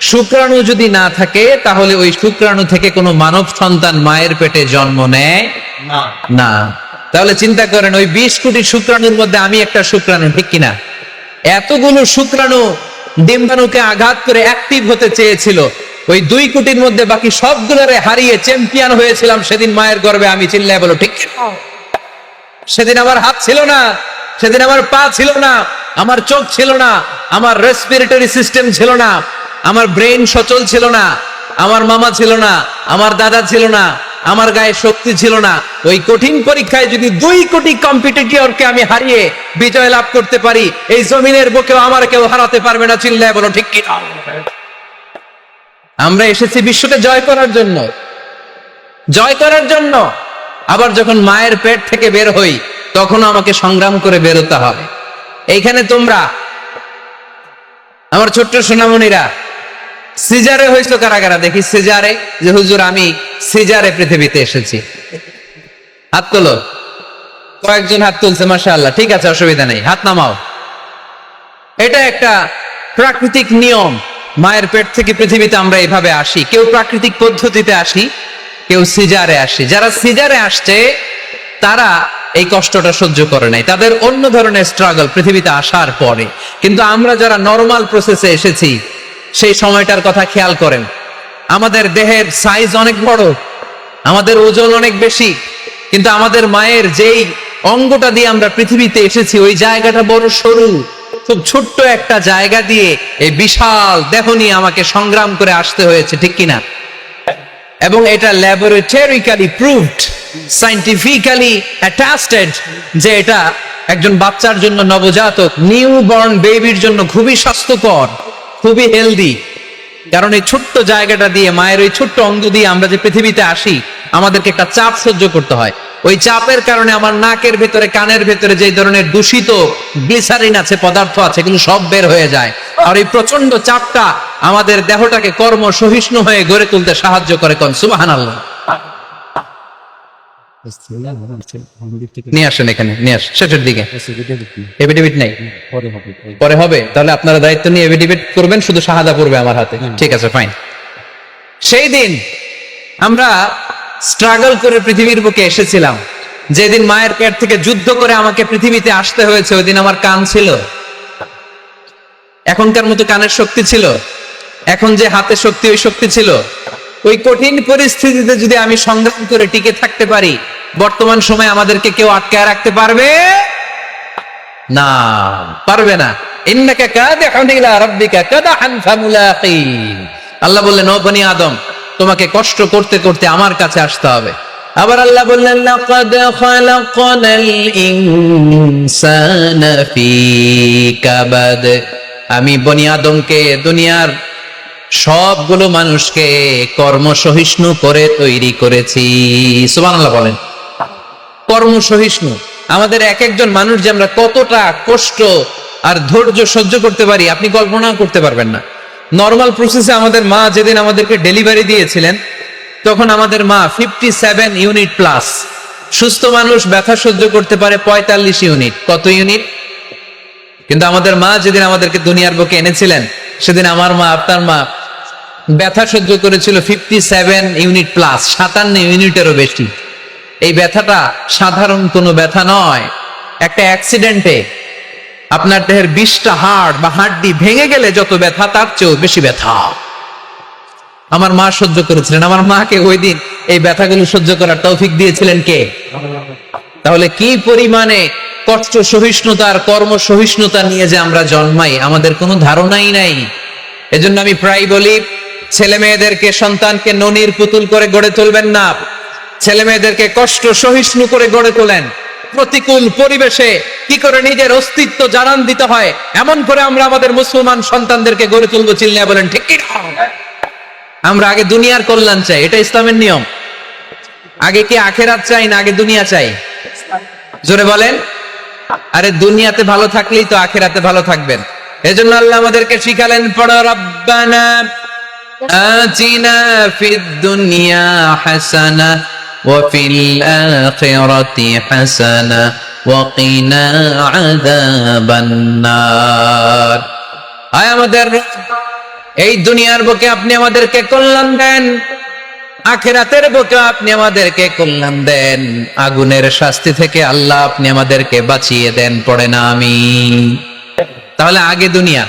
শুক্রাণু যদি না থাকে, তাহলে ওই শুক্রাণু থেকে কোনো মানব সন্তান মায়ের পেটে জন্ম নেয় না। তাহলে চিন্তা করেন, ওই 20 কোটি শুক্রাণুর মধ্যে আমি একটা শুক্রাণু, ঠিক কিনা? এতগুলো শুক্রাণু ডিম্বাণুকে আঘাত করে অ্যাক্টিভ হতে চেয়েছিল। ওই 2 কোটির মধ্যে বাকি সবগুলোরে হারিয়ে চ্যাম্পিয়ন হয়েছিলাম সেদিন মায়ের গর্ভে আমি। চিল্লায় বলো ঠিক কিনা? সেদিন আমার হাত ছিল না, সেদিন আমার পা ছিল না, আমার চোখ ছিল না, আমার রেসপিরেটরি সিস্টেম ছিল না, আমার ব্রেন সচল ছিল না, আমার মামা ছিল না, আমার দাদা ছিল না, আমার গায়ে শক্তি ছিল না। ওই কঠিন পরীক্ষায় যদি 2 কোটি কম্পিটিটরকে আমি হারিয়ে বিজয় লাভ করতে পারি, এই জমিনের বুকেও আমার কেউ হারাতে পারবে না। চিল্লায় বলো ঠিক কিনা? আমরা এসেছি বিশ্বকে জয় করার জন্য, জয় করার জন্য। আবার যখন মায়ের পেট থেকে বের হই, তখন আমাকে সংগ্রাম করে বেরোতে হবে। এইখানে তোমরা আমার ছোট্ট সোনামণিরা সিজারে হয়েছে কারা কারা? দেখি সিজারে, যে হুজুর আমি সিজারে পৃথিবীতে এসেছি। হাত তোলো। কয়েকজন হাত তুলছে, মাশাআল্লাহ। ঠিক আছে, অসুবিধা নেই, হাত নামাও। এটা একটা প্রাকৃতিক নিয়ম। মায়ের পেট থেকে পৃথিবীতে আমরা এভাবে আসি। কেউ প্রাকৃতিক পদ্ধতিতে আসি, কেউ সিজারে আসি। যারা সিজারে আসছে তারা এই কষ্টটা সহ্য করে নাই, তাদের অন্য ধরনের স্ট্রাগল পৃথিবীতে আসার পরে। কিন্তু আমরা যারা নরমাল প্রসেসে এসেছি, সেই সময়টার কথা খেয়াল করেন। আমাদের দেহের সাইজ অনেক বড়, আমাদের ওজন অনেক বেশি, কিন্তু আমাদের মায়ের যেই অঙ্গটা দিয়ে আমরা পৃথিবীতে এসেছি, ওই জায়গাটা বড় সরু। খুব ছোট্ট একটা জায়গা দিয়ে এই বিশাল দেহ নিয়ে আমাকে সংগ্রাম করে আসতে হয়েছে, ঠিক কিনা? এবং এটা ল্যাবরেটরিক্যালি প্রুভড, সায়েন্টিফিক্যালি অ্যাটাস্টেড যে এটা একজন বাচ্চার জন্য, নবজাতক নিউ বর্ন বেবির জন্য খুবই স্বাস্থ্যকর, খুবই হেলদি। কারণ এই ছোট্ট জায়গাটা দিয়ে, মায়ের ওই ছোট্ট অঙ্গ দিয়ে আমরা যে পৃথিবীতে আসি, আমাদেরকে একটা চাপ সহ্য করতে হয়। ওই চাপের কারণে আমার নাকের ভেতরে, কানের ভেতরে যে ধরনের দূষিত গ্লিসারিন আছে, পদার্থ আছে, এগুলো সব বের হয়ে যায়। আর এই প্রচন্ড চাপটা আমাদের দেহটাকে কর্ম সহিষ্ণু হয়ে গড়ে তুলতে সাহায্য করে। কোন সুবহানাল্লাহ। নিয়ে আসেন, এখানে নিয়ে আসেন, শেষের দিকে। এফিডেভিট নাই, পরে হবে। তাহলে আপনারা দায়িত্ব নিয়ে এফিডেভিট করবেন, শুধু শাহাদা পড়বে আমার হাতে। ঠিক আছে, ফাইন। সেই দিন আমরা স্ট্রাগল করে পৃথিবীর বুকে এসেছিলাম। যেদিন মায়ের পেট থেকে যুদ্ধ করে আমাকে পৃথিবীতে আসতে হয়েছে, ওই দিন আমার কান ছিল? এখনকার মতো কানের শক্তি ছিল? এখন যে হাতে শক্তি, ওই শক্তি ছিল? ওই কঠিন পরিস্থিতিতে যদি আমি সংগ্রাম করে টিকে থাকতে পারি, বর্তমান সময়ে আমাদেরকে কেউ আটকায় রাখতে পারবে না, পারবে না। ইন্নাকা কাদিহুন ইলা রাব্বিকা কাদহান ফামুলাকি। আল্লাহ বললেন, ও বনি আদম, তোমাকে কষ্ট করতে করতে আমার কাছে আসতে হবে। আবার আল্লাহ বললেন, লাকাদ খালাকনাল ইনসানা ফি কাবাদ। আমি বনি আদমকে, দুনিয়ার সবগুলো মানুষকে কর্মসহিষ্ণু করে তৈরি করেছি। সুবহানাল্লাহ বলেন। কর্মসহিষ্ণু, আমাদের এক একজন মানুষ যে আমরা কতটা কষ্ট আর ধৈর্য সহ্য করতে পারি, আপনি কল্পনা করতে পারবেন না। নর্মাল প্রসেসে আমাদের মা যেদিন আমাদেরকে ডেলিভারি দিয়েছিলেন, তখন আমাদের মা 57 ইউনিট প্লাস। সুস্থ মানুষ ব্যথা সহ্য করতে পারে 45 ইউনিট। কত ইউনিট? কিন্তু আমাদের মা যেদিন আমাদেরকে দুনিয়ার বুকে এনেছিলেন, সেদিন আমার মা, আপনার মা ব্যথা সহ্য করেছিল 57 ইউনিট প্লাস, 57 ইউনিটেরও বেশি। এই ব্যথাটা সাধারণ কোনো ব্যথা নয়। একটা অ্যাক্সিডেন্টে আপনার দেহের 20টা হাড় বা হাড্ডি ভেঙে গেলে যত ব্যথা, তার চেয়েও বেশি ব্যথা আমার মা সহ্য করেছিলেন। আমার মাকে ওই দিন এই ব্যথাগুলো সহ্য করার তৌফিক দিয়েছিলেন কে? তাহলে কি পরিমাণে কষ্ট সহিষ্ণুতা আর কর্ম সহিষ্ণুতা নিয়ে যে আমরা জন্মাই, আমাদের কোনো ধারণাই নাই। এজন্য আমি প্রায় বলি, ছেলে মেয়েদেরকে, সন্তানকে ননির পুতুল করে গড়ে তুলবেন না। ছেলে মেয়েদেরকে কষ্ট সহিষ্ণু করে গড়ে তোলেন। প্রতিকূল পরিবেশে কি করে নিজের অস্তিত্ব জানান দিতে হয়, এমন করে আমরা আমাদের মুসলমান সন্তানদেরকে গড়ে তুলবো। চিল্লায়া বলেন ঠিক কি? আমরা আগে দুনিয়ার কল্যাণ চাই, এটা ইসলামের নিয়ম। আগে কি আখেরাত চাই না আগে দুনিয়া চাই? জোরে বলেন। আরে দুনিয়াতে ভালো থাকলেই তো আখেরাতে ভালো থাকবেন। এজন্য আল্লাহ আমাদেরকে শিখালেন, পড়ো রব্বানা আতিনা ফিদ দুনিয়া হাসানা ওয়া ফিল আখিরাতি হাসানা ওয়া কিনা আযাবান নার। আয় আমাদের এই দুনিয়ার বুকে আপনি আমাদেরকে কল্যাণ দেন, আখিরাতের বুকে আপনি আমাদেরকে কল্যাণ দেন, আগুনের শাস্তি থেকে আল্লাহ আপনি আমাদেরকে বাঁচিয়ে দেন। পড়ে না আমিন। তাহলে আগে দুনিয়া,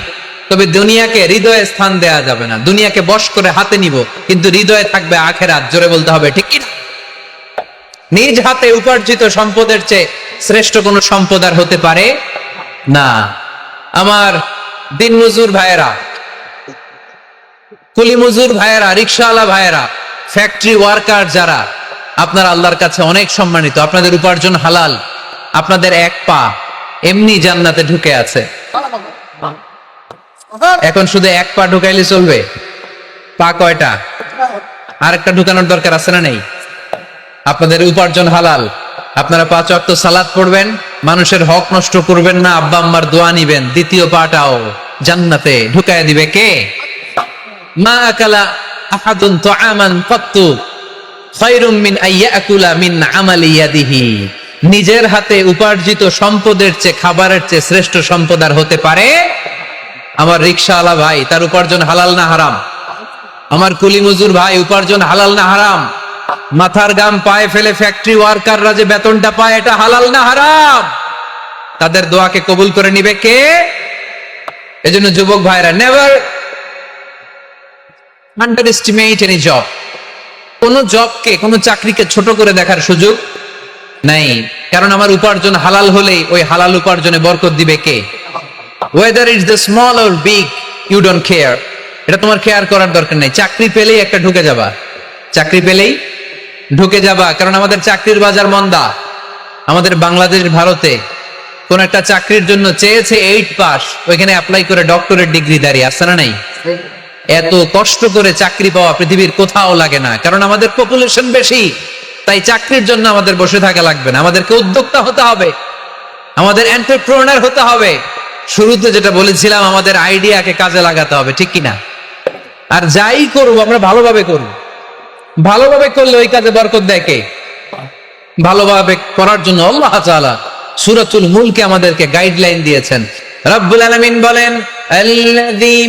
তবে দুনিয়াকে হৃদয়ে স্থান দেয়া যাবে না। দুনিয়াকে বশ করে হাতে নিব, কিন্তু হৃদয়ে থাকবে আখিরাত। জোরে বলতে হবে ঠিক কি? নিজ হাতে উপার্জিত সম্পদের চেয়ে শ্রেষ্ঠ কোন সম্পদ আর হতে পারে না। আমার দিন মজুর ভাইয়েরা, কুলি মজুর ভাইয়েরা, রিকশাওয়ালা ভাইয়েরা, ফ্যাক্টরি ওয়ার্কার যারা, আপনারা আল্লাহর কাছে অনেক সম্মানিত। আপনাদের উপার্জন হালাল। আপনাদের এক পা এমনি জান্নাতে ঢুকে আছে। এখন শুধু এক পা ঢুকাইলে চলবে? পা কয়টা? আরেকটা ঢুকানোর দরকার আছে না নেই? আপনাদের উপার্জন হালাল। আপনারা 5 ওয়াক্ত সালাত পড়বেন, মানুষের হক নষ্ট করবেন না, আব্বা আম্মার দোয়া নিবেন। দ্বিতীয় পাটাও জান্নাতে ঢুকায় দিবে কে? মা আকালা আহাদুন তুআমান কাত্তু খায়রুম মিন আইয়াকুলা মিন আমালি ইয়াদিহি। নিজের হাতে উপার্জিত সম্পদের চেয়ে, খাবারের চেয়ে শ্রেষ্ঠ সম্পদ আর হতে পারে? আমার রিকশাওয়ালা ভাই, তার উপার্জন হালাল না হারাম? আমার কুলি মজুর ভাই, উপার্জন হালাল না হারাম? মাথার গাম পায়ে ফেলে ফ্যাক্টরি ওয়ার্কাররা যে বেতনটা পায়, এটা হালাল না হারাম? তাদের দোয়াকে কবুল করে নিবে কে? এজন্য যুবক ভাইরা, নেভার আন্ডারএস্টিমেট এনি জব। কোন জবকে, কোন চাকরিকে ছোট করে দেখার সুযোগ নাই। কারণ আমার উপার্জন হালাল হলেই ওই হালাল উপার্জনে বরকত দিবে কে? Whether it's the small or big, you don't care. এটা তোমার কেয়ার করার দরকার নেই। চাকরি পেলেই একটা ঢুকে যাবা, চাকরি পেলেই ঢুকে যাবা। কারণ আমাদের চাকরির বাজার মন্দা। আমাদের বাংলাদেশ, ভারতে কোন একটা চাকরির জন্য চেয়েছে 8 পাস, ওইখানে অ্যাপ্লাই করে ডক্টরেট ডিগ্রি দাঁড়িয়ে আসছে না নাই? এত কষ্ট করে চাকরি পাওয়া পৃথিবীর কোথাও লাগে না। কারণ আমাদের পপুলেশন বেশি, তাই চাকরির জন্য আমাদের বসে থাকা লাগবে না। আমাদেরকে উদ্যোক্তা হতে হবে, আমাদের এন্টারপ্রেনার হতে হবে। শুরুতে যেটা বলেছিলাম, আমাদের আইডিয়াকে কাজে লাগাতে হবে, ঠিক কিনা? আর যাই করবো আমরা ভালোভাবে করব। ভালোভাবে করলে ওই কাজে বরকত দেয় কে? ভালোভাবে করার জন্য আল্লাহ তাআলা সূরাতুল মুলকে আমাদেরকে গাইডলাইন দিয়েছেন। রব্বুল আলামিন বলেন, আল্লাযী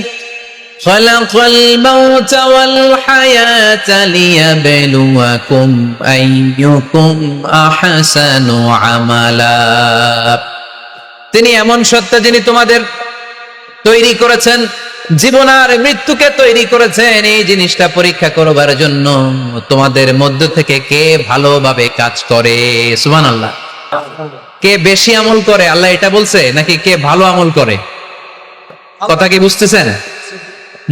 খালাকাল মাউতা ওয়াল হায়াতা লিয়াবলুয়াকুম আইয়ুকুম আহসানু আমালা। তিনি এমন সত্তা যিনি তোমাদের তৈরি করেছেন, জীবন আর মৃত্যুকে তৈরি করেছেন এই জিনিসটা পরীক্ষা করবার জন্য, তোমাদের মধ্য থেকে কে ভালোভাবে কাজ করে। সুবহানাল্লাহ। কে বেশি আমল করে আল্লাহ এটা বলছে, নাকি কে ভালো আমল করে? কথা কি বুঝতেছেন?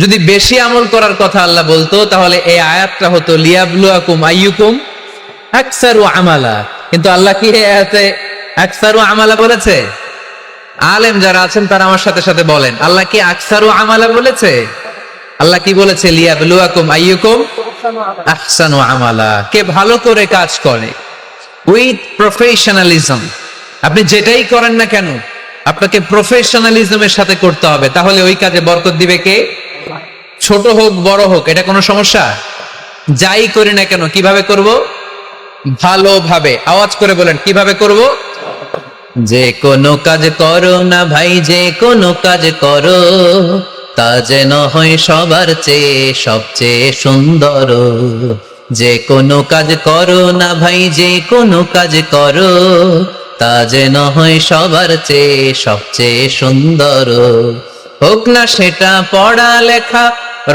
যদি বেশি আমল করার কথা আল্লাহ বলতো তাহলে এই আয়াতটা হতো লিয়াবলুয়াকুম আইয়ুকুম আকসারু আমালা। কিন্তু আল্লাহ কি এই আয়াতে আকসারু আমালা বলেছে? আলেম যারা আছেন তারা আমার সাথে সাথে বলেন, আল্লাহ কি আকসারু আমালা বলেছে? আল্লাহ কি বলেছে? লিয়াবলুয়াকুম আইয়ুকুম আহসানু আমালা, কে ভালো করে কাজ করে উইথ প্রফেশনালিজম। আপনি যেটাই করেন না কেন আপনাকে প্রফেশনালিজমের সাথে করতে হবে, তাহলে ওই কাজে বরকত দিবে কে? ছোট হোক বড় হোক এটা কোনো সমস্যা? যাই করি না কেন কিভাবে করব? ভালোভাবে। আওয়াজ করে বলেন, কিভাবে করব? যে কোনো কাজ করো না ভাই, যে কোনো কাজ করো তা যেন হয় সবার চেয়ে সবচেয়ে সুন্দর। যে কোনো কাজ করো না ভাই, যে কোনো কাজ করো তা যেন হয় সবার চেয়ে সবচেয়ে সুন্দর। হোক না সেটা পড়া লেখা,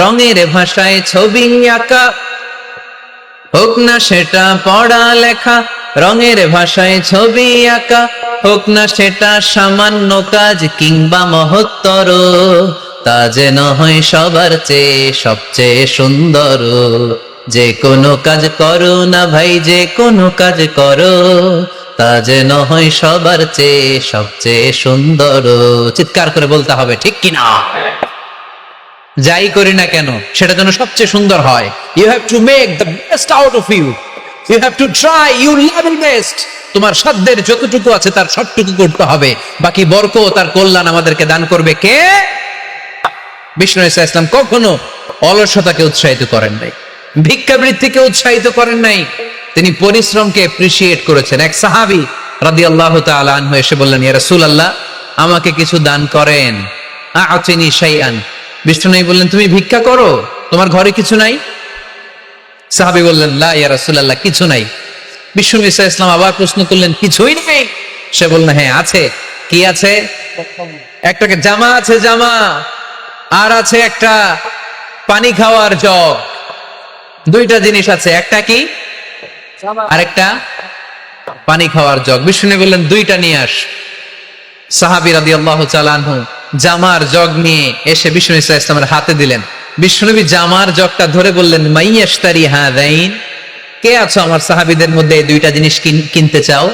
রঙের ভাষায় ছবি আঁকা। হোক না সেটা পড়া লেখা, রঙের ভাষায় ছবি আঁকা। হোক না সেটা সামান্য কাজ কিংবা মহত্তর, তা যেন হয় সবার চেয়ে সবচেয়ে সুন্দর। যে কোনো কাজ করো না ভাই, যে কোনো কাজ করো তা যেন হয় সবার চেয়ে সবচেয়ে সুন্দর। চিৎকার করে বলতে হবে, ঠিক কিনা? যাই করি না কেন সেটা যেন সবচেয়ে সুন্দর হয়। You have to make the best out of you. You have to try your level best. তোমার সাধ্যের যতটুকু আছে তার সবটুকু করতে হবে, বাকি বরকত তার কল্যাণ আমাদেরকে দান করবে কে? বিষ্ণু ঈসা ইসলাম কখনো অলসতাকে উৎসাহিত করেন নাই, ভিক্ষাবৃত্তিকে উৎসাহিত করেন নাই, তিনি পরিশ্রমকে অ্যাপ্রিশিয়েট করেছেন। এক সাহাবী রাদিয়াল্লাহু তাআলা আনহু এসে বললেন, ইয়া রাসূলুল্লাহ আমাকে কিছু দান করেন, আ'তিনি শাইআন। বিষ্ণু নবী বললেন, তুমি ভিক্ষা করো, তোমার ঘরে কিছু নাই? সাহাবী বললেন, লা ইয়া রাসূলুল্লাহ কিছু নাই। বিষ্ণু ঈসা ইসলাম আবার প্রশ্ন করলেন, কিছুই নেই? সে বললেন, হ্যাঁ আছে। কি আছে? একটা জামা আছে, জামা, আর আছে একটা পানি খাওয়ার জগ। দুইটা জিনিস আছে, একটা কি আর একটা পানি খাওয়ার জগ। বিষ্ণু বললেন, দুইটা নিয়ে আস। সাহাবী রাদিয়াল্লাহু তাআলা আনহু জামার জগ নিয়ে এসে বিষ্ণু ঈসা ইসলামের হাতে দিলেন। বিষ্ণুনবী জামার জগটা ধরে বললেন, মাইয়াশতারি হাযাইন, কে আছো আমার সাহাবীদের মধ্যে এই দুইটা জিনিস কিনতে চাও?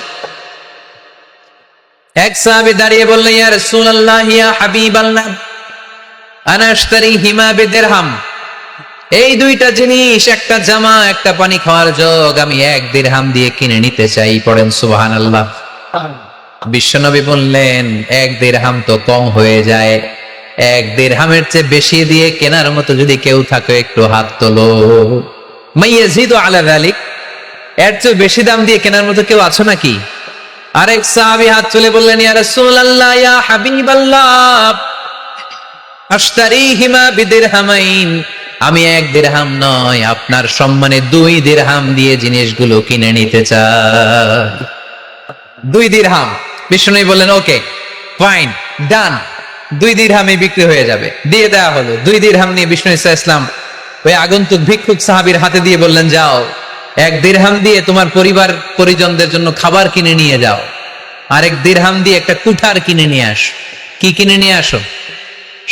এক সাহাবী দাঁড়িয়ে বললেন, ইয়া রাসূলুল্লাহ ইয়া হাবিবাল্লাহ আনা আশতারিহিমা বিদিরহাম। এই দুইটা জিনিস, একটা জামা একটা পানি খাওয়ার জগ, আমি 1 দিরহাম দিয়ে কিনে নিতে চাই। পড়েন সুবহানাল্লাহ। বিশ্বনবী বললেন, 1 দিরহাম তো কম হয়ে যায়, 1 দিরহামের চেয়ে বেশি দিয়ে কেনার মতো যদি কেউ থাকে একটু হাত তোলো। মাইয়াজিদু আলা যালিক, এর চেয়ে বেশি দাম দিয়ে কেনার মতো কেউ আছো নাকি? আরেক সাহাবী হাত তুলে বললেন, ইয়া রাসূলুল্লাহ ইয়া হাবিবাল্লাহ আশতারিহিমা বিদিরহামাইন, আমি 1 দিরহাম নয় আপনার সম্মানে 2 দিরহাম দিয়ে জিনিসগুলো কিনে নিতে চাই। 2 দিরহাম। বিষ্ণু বললেন, ওকে ফাইন, ডান, 2 দিরহামে বিক্রি হয়ে যাবে। দিয়ে দেওয়া হলো। 2 দিরহাম নিয়ে বিষ্ণু ঈসা ইসলাম ওই আগন্তুক ভিক্ষুক সাহাবীর হাতে দিয়ে বললেন, যাও 1 দিরহাম দিয়ে তোমার পরিবার পরিজনদের জন্য খাবার কিনে নিয়ে যাও, আর 1 দিরহাম দিয়ে একটা কুঠার কিনে নিয়ে আসো। কি কিনে নিয়ে আসো?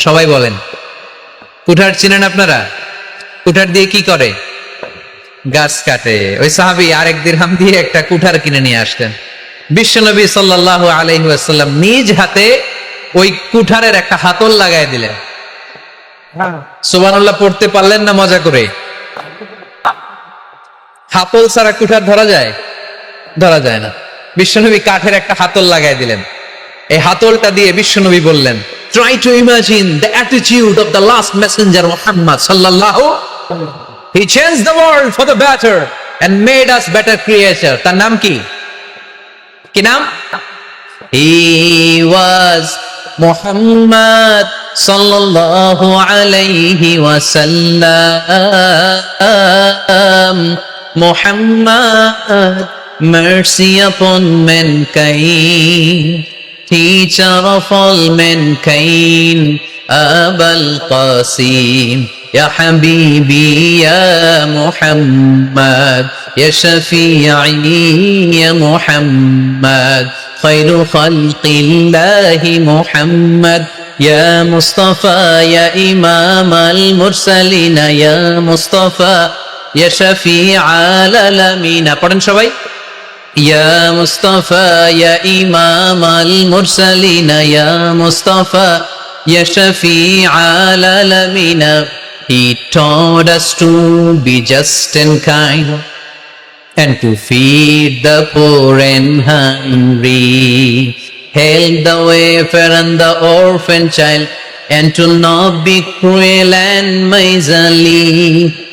সবাই বলেন। কুঠার চিনেন আপনারা? কুঠার দিয়ে কি করে? গাছ কাটে। ওই সাহাবী 1 দিরহাম দিয়ে একটা কুঠার কিনে নিয়ে আসলেন। বিশ্বনবী সাল্লাল্লাহু আলাইহি ওয়াসাল্লাম নিজ হাতে ওই কুঠারের একটা হাতল লাগাই দিলেন। সুবহানাল্লাহ পড়তে পারলেন না মজা করে? হাতল ছাড়া কুঠার ধরা যায়? ধরা যায় না। বিশ্বনবী কাঠের একটা হাতল লাগাই দিলেন। এই হাতলটা দিয়ে বিশ্বনবী বললেন, try to imagine the attitude of the last messenger Muhammad sallallahu. He changed the world for the better and made us better creature. তার নাম কি? কি নাম? He was Muhammad sallallahu alayhi wa sallam. Muhammad, mercy upon mankind, teacher of all mankind, Abul Qasim, Ya Habibi, Ya Muhammad, Ya Shafi'i, Ya Muhammad, Khairu Khalqillahi Muhammad, Ya Mustafa, Ya Imam al-Mursalin, Ya Mustafa, Ya Shafi'al Alamin. পড়েন সবাই। Ya Mustafa, Ya Imam al-Mursalin, Ya Mustafa, Ya Shafi'al Alamin. He taught us to be just and kind, and to feed the poor and hungry, help the wafer and the orphan child, and to not be cruel and miserly.